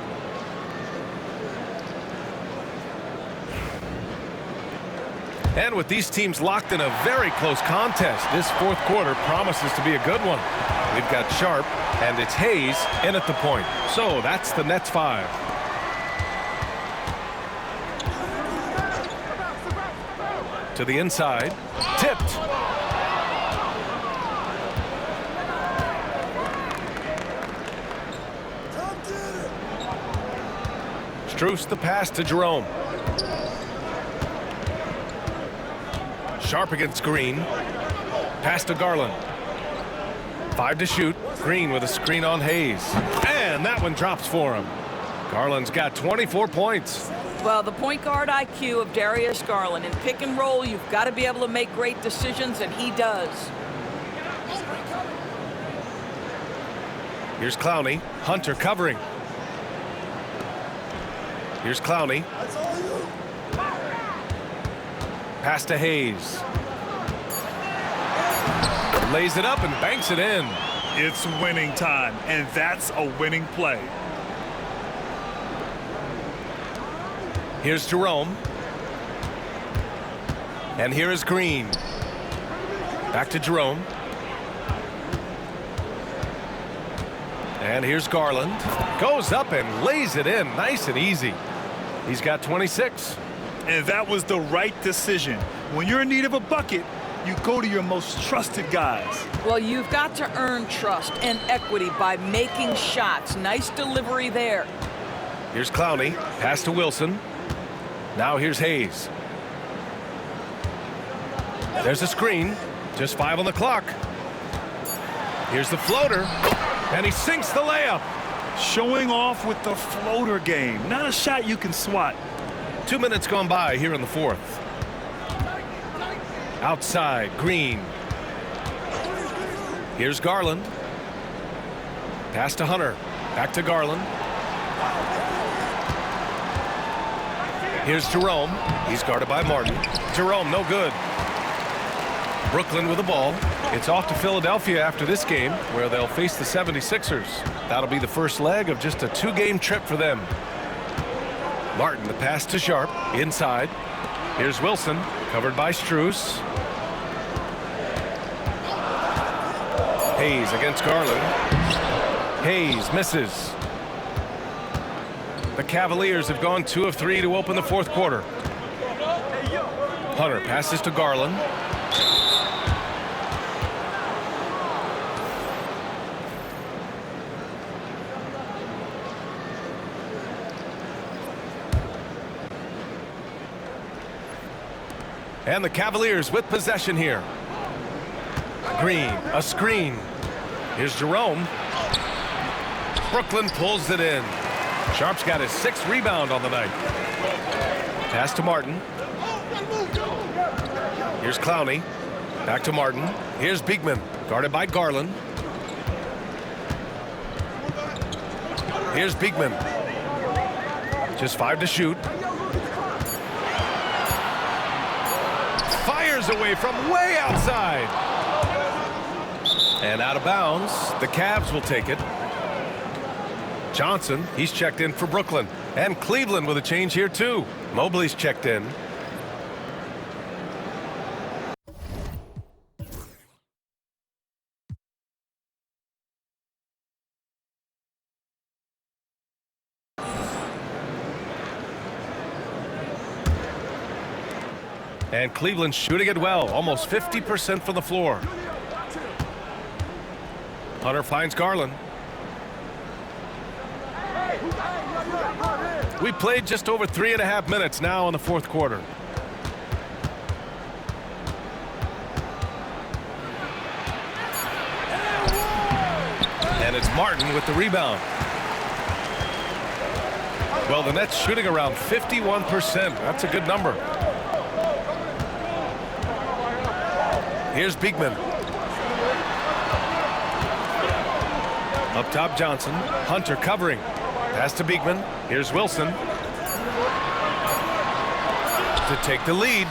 And with these teams locked in a very close contest, this fourth quarter promises to be a good one. We've got Sharp, and it's Hayes in at the point. So that's the Nets 5. To the inside. Tipped. Strus the pass to Jerome. Sharp against Green. Pass to Garland. 5 to shoot. Green with a screen on Hayes. And that one drops for him. Garland's got 24 points. Well, the point guard IQ of Darius Garland. In pick and roll, you've got to be able to make great decisions, and he does. Here's Clowney. Hunter covering. Here's Clowney. Pass to Hayes. Lays it up and banks it in. It's winning time, and that's a winning play. Here's Jerome. And here is Green. Back to Jerome. And here's Garland. Goes up and lays it in. Nice and easy. He's got 26. And that was the right decision. When you're in need of a bucket, you go to your most trusted guys. Well, you've got to earn trust and equity by making shots. Nice delivery there. Here's Clowney. Pass to Wilson. Now here's Hayes. There's a screen. Just 5 on the clock. Here's the floater. And he sinks the layup. Showing off with the floater game. Not a shot you can swat. 2 minutes gone by here in the fourth. Outside, Green. Here's Garland. Pass to Hunter. Back to Garland. Here's Jerome. He's guarded by Martin. Jerome, no good. Brooklyn with the ball. It's off to Philadelphia after this game, where they'll face the 76ers. That'll be the first leg of just a 2-game trip for them. Martin, the pass to Sharp. Inside. Here's Wilson, covered by Strus. Hayes against Garland. Hayes misses. The Cavaliers have gone 2 of 3 to open the fourth quarter. Hunter passes to Garland. And the Cavaliers with possession here. Green, a screen. Here's Jerome. Brooklyn pulls it in. Sharp's got his 6th rebound on the night. Pass to Martin. Here's Clowney. Back to Martin. Here's Beekman, guarded by Garland. Here's Beekman. Just 5 to shoot. Fires away from way outside. And out of bounds. The Cavs will take it. Johnson, he's checked in for Brooklyn. And Cleveland with a change here too. Mobley's checked in. And Cleveland shooting it well, almost 50% from the floor. Hunter finds Garland. We played just over 3.5 minutes now in the fourth quarter. And it's Martin with the rebound. Well, the Nets shooting around 51%. That's a good number. Here's Beekman. Up top, Johnson. Hunter covering. Pass to Beekman. Here's Wilson. To take the lead.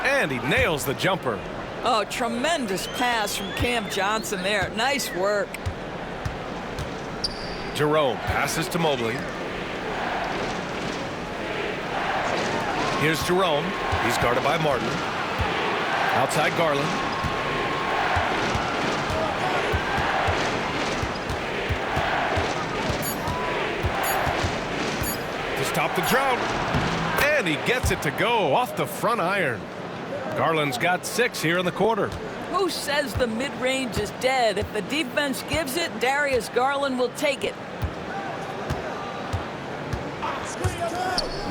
And he nails the jumper. Oh, tremendous pass from Cam Johnson there. Nice work. Jerome passes to Mobley. Here's Jerome. He's guarded by Martin. Outside Garland. To stop the drought. And he gets it to go off the front iron. Garland's got 6 here in the quarter. Who says the mid-range is dead? If the defense gives it, Darius Garland will take it.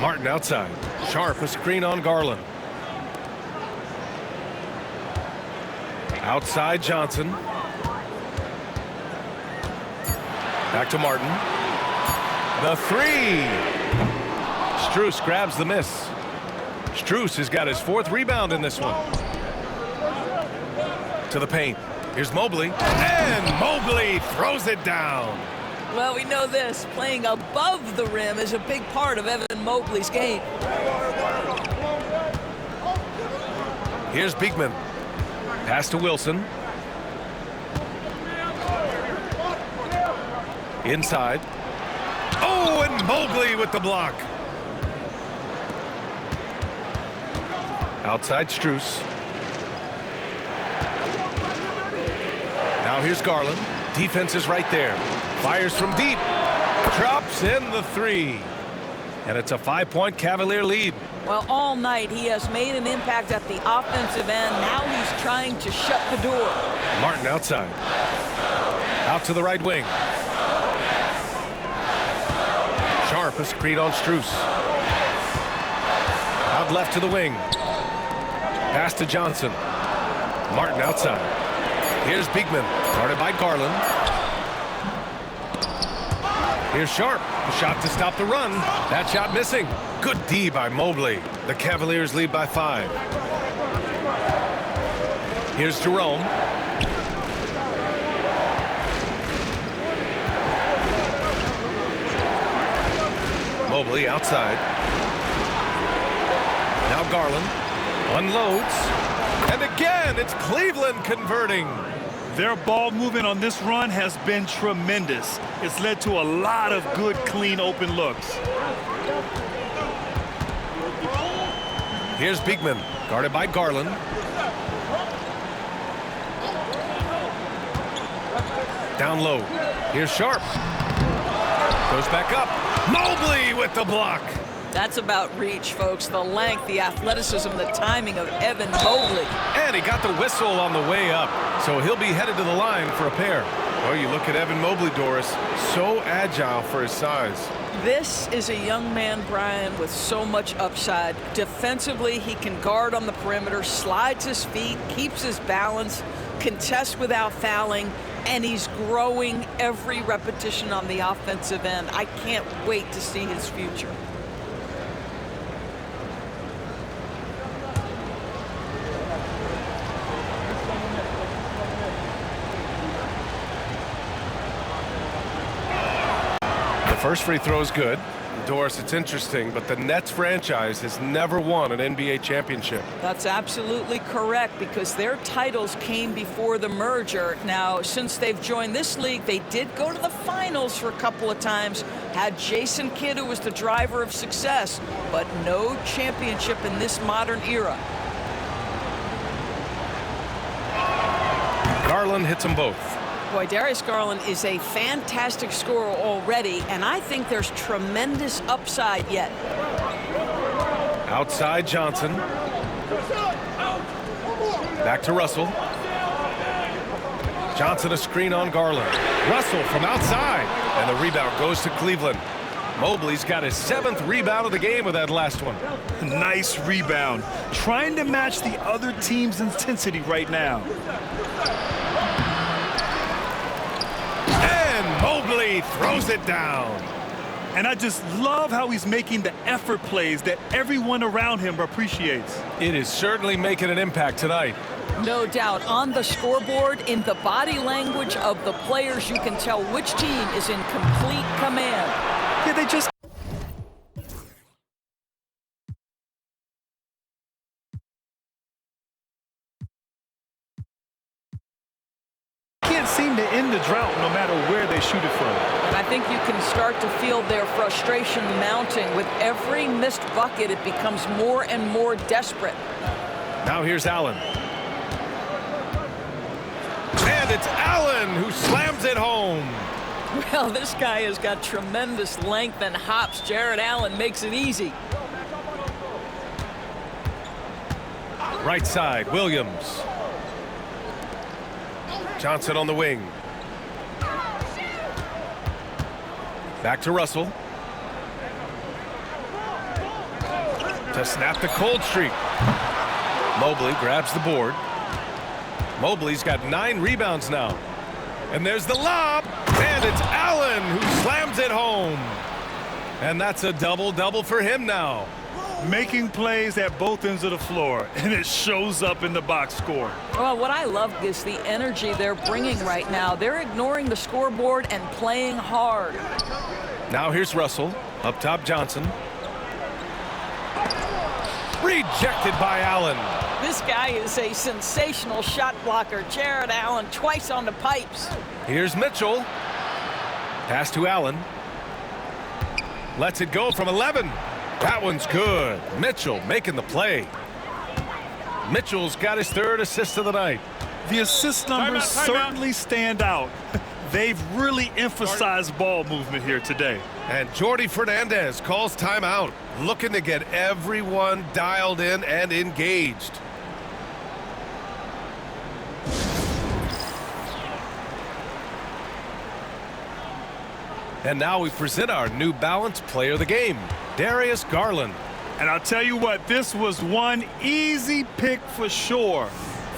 Martin outside. Sharp, a screen on Garland. Outside Johnson. Back to Martin. The 3. Strus grabs the miss. Strus has got his 4th rebound in this one. To the paint. Here's Mobley. And Mobley throws it down. Well, we know this. Playing above the rim is a big part of Evan Mobley's game. Here's Beekman. Pass to Wilson. Inside. Oh, and Mobley with the block. Outside Strus. Now here's Garland. Defense is right there. Fires from deep. Drops in the 3. And it's a 5-point Cavalier lead. Well, all night he has made an impact at the offensive end. Now he's trying to shut the door. Martin outside. Out to the right wing. Sharp a screen on Strus. Out left to the wing. Pass to Johnson. Martin outside. Here's Beekman, guarded by Garland. Here's Sharp. A shot to stop the run. That shot missing. Good D by Mobley. The Cavaliers lead by 5. Here's Jerome. Mobley outside. Now Garland unloads. And again, it's Cleveland converting. Their ball movement on this run has been tremendous. It's led to a lot of good, clean, open looks. Here's Beekman, guarded by Garland. Down low. Here's Sharp. Goes back up. Mobley with the block. That's about reach, folks. The length, the athleticism, the timing of Evan Mobley. And he got the whistle on the way up, so he'll be headed to the line for a pair. Oh, you look at Evan Mobley, Doris. So agile for his size. This is a young man, Brian, with so much upside. Defensively, he can guard on the perimeter, slides his feet, keeps his balance, contests without fouling, and he's growing every repetition on the offensive end. I can't wait to see his future. First free throw is good. Doris, it's interesting, but the Nets franchise has never won an NBA championship. That's absolutely correct, because their titles came before the merger. Now, since they've joined this league, they did go to the finals for a couple of times, had Jason Kidd, who was the driver of success, but no championship in this modern era. Garland hits them both. Boy, Darius Garland is a fantastic scorer already, and I think there's tremendous upside yet. Outside Johnson. Back to Russell. Johnson a screen on Garland. Russell from outside, and the rebound goes to Cleveland. Mobley's got his 7th rebound of the game with that last one. Nice rebound. Trying to match the other team's intensity right now. Mobley throws it down. And I just love how he's making the effort plays that everyone around him appreciates. It is certainly making an impact tonight. No doubt. On the scoreboard, in the body language of the players, you can tell which team is in complete command. Yeah, they just can't seem to end the drought no matter where they shoot it from. And I think you can start to feel their frustration mounting. With every missed bucket, it becomes more and more desperate. Now here's Allen. And it's Allen who slams it home. Well, this guy has got tremendous length and hops. Jared Allen makes it easy. Right side, Williams. Johnson on the wing. Back to Russell. To snap the cold streak. Mobley grabs the board. Mobley's got 9 rebounds now. And there's the lob. And it's Allen who slams it home. And that's a double-double for him now. Making plays at both ends of the floor, and it shows up in the box score. Well, what I love is the energy they're bringing right now. They're ignoring the scoreboard and playing hard. Now here's Russell. Up top, Johnson. Rejected by Allen. This guy is a sensational shot blocker. Jared Allen twice on the pipes. Here's Mitchell. Pass to Allen. Lets it go from 11. That one's good. Mitchell making the play. Mitchell's got his 3rd assist of the night. The assist numbers certainly stand out. They've really emphasized ball movement here today. And Jordi Fernandez calls timeout, looking to get everyone dialed in and engaged. And now we present our New Balance Player of the Game, Darius Garland. And I'll tell you what, this was one easy pick for sure.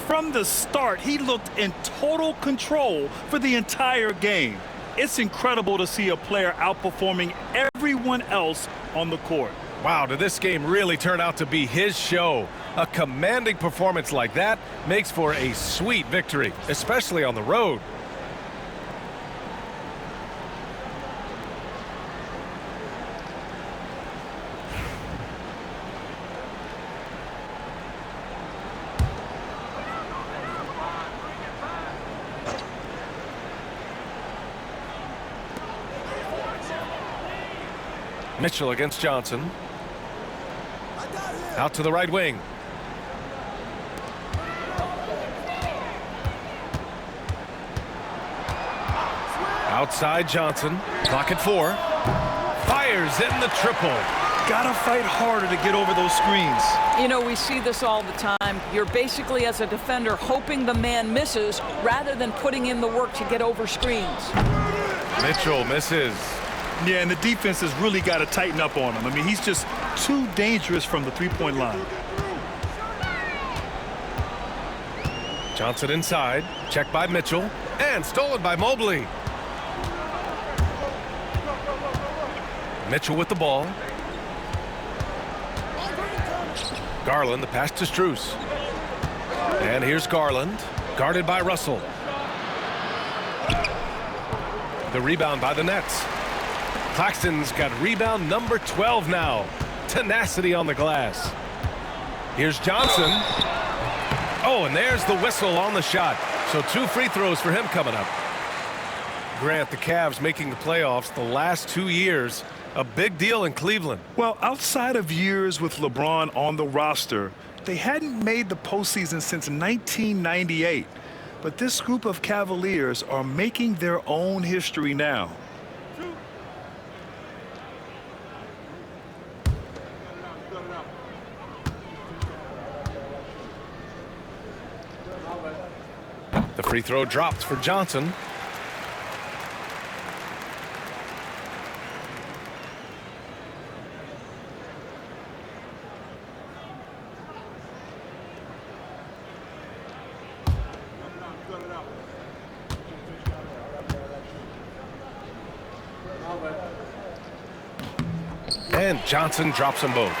From the start, he looked in total control for the entire game. It's incredible to see a player outperforming everyone else on the court. Wow, did this game really turn out to be his show? A commanding performance like that makes for a sweet victory, especially on the road. Mitchell against Johnson. Out to the right wing. Outside Johnson. Clock at 4. Fires in the triple. Gotta fight harder to get over those screens. You know, we see this all the time. You're basically, as a defender, hoping the man misses rather than putting in the work to get over screens. Mitchell misses. Yeah, and the defense has really got to tighten up on him. I mean, he's just too dangerous from the three-point line. Johnson inside. Checked by Mitchell. And stolen by Mobley. Mitchell with the ball. Garland, the pass to Strus. And here's Garland. Guarded by Russell. The rebound by the Nets. Claxton's got rebound number 12 now. Tenacity on the glass. Here's Johnson. Oh, and there's the whistle on the shot. So 2 free throws for him coming up. Grant, the Cavs making the playoffs the last 2 years. A big deal in Cleveland. Well, outside of years with LeBron on the roster, they hadn't made the postseason since 1998. But this group of Cavaliers are making their own history now. The free throw dropped for Johnson. And Johnson drops them both.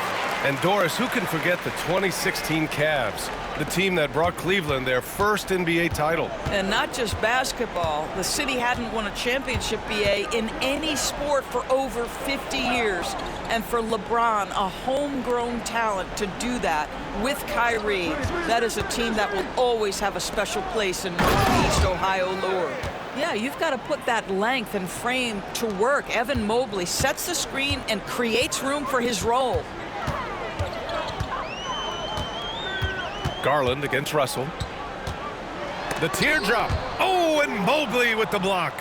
And Doris, who can forget the 2016 Cavs, the team that brought Cleveland their first NBA title? And not just basketball. The city hadn't won a championship, BA, in any sport for over 50 years. And for LeBron, a homegrown talent, to do that with Kyrie, that is a team that will always have a special place in Northeast Ohio lore. Yeah, you've got to put that length and frame to work. Evan Mobley sets the screen and creates room for his role. Garland against Russell. The teardrop. Oh, and Mobley with the block.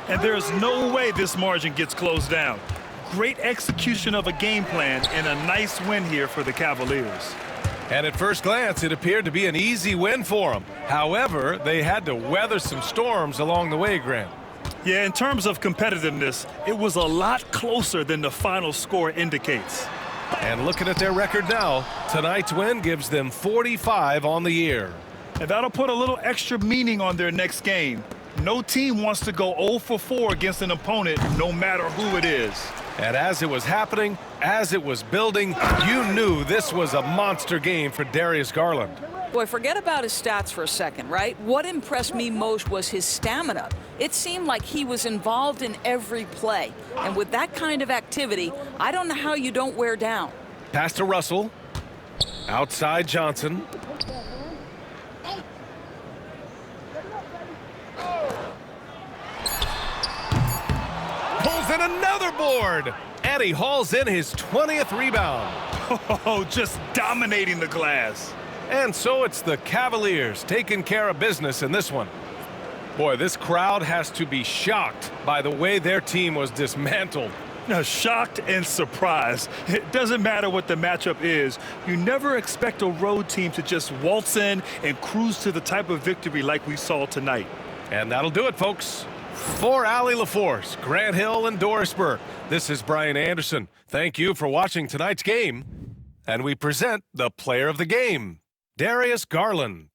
And there's no way this margin gets closed down. Great execution of a game plan and a nice win here for the Cavaliers. And at first glance, it appeared to be an easy win for them. However, they had to weather some storms along the way, Grant. Yeah, in terms of competitiveness, it was a lot closer than the final score indicates. And looking at their record now, tonight's win gives them 45 on the year. And that'll put a little extra meaning on their next game. No team wants to go 0 for 4 against an opponent, no matter who it is. And as it was happening, as it was building, you knew this was a monster game for Darius Garland. Boy, forget about his stats for a second, right? What impressed me most was his stamina. It seemed like he was involved in every play. And with that kind of activity, I don't know how you don't wear down. Pass to Russell. Outside Johnson. Pulls in another board. And he hauls in his 20th rebound. Oh, just dominating the glass. And so it's the Cavaliers taking care of business in this one. Boy, this crowd has to be shocked by the way their team was dismantled. Now, shocked and surprised. It doesn't matter what the matchup is. You never expect a road team to just waltz in and cruise to the type of victory like we saw tonight. And that'll do it, folks. For Allie LaForce, Grant Hill, and Dorisburg, this is Brian Anderson. Thank you for watching tonight's game. And we present the player of the game, Darius Garland.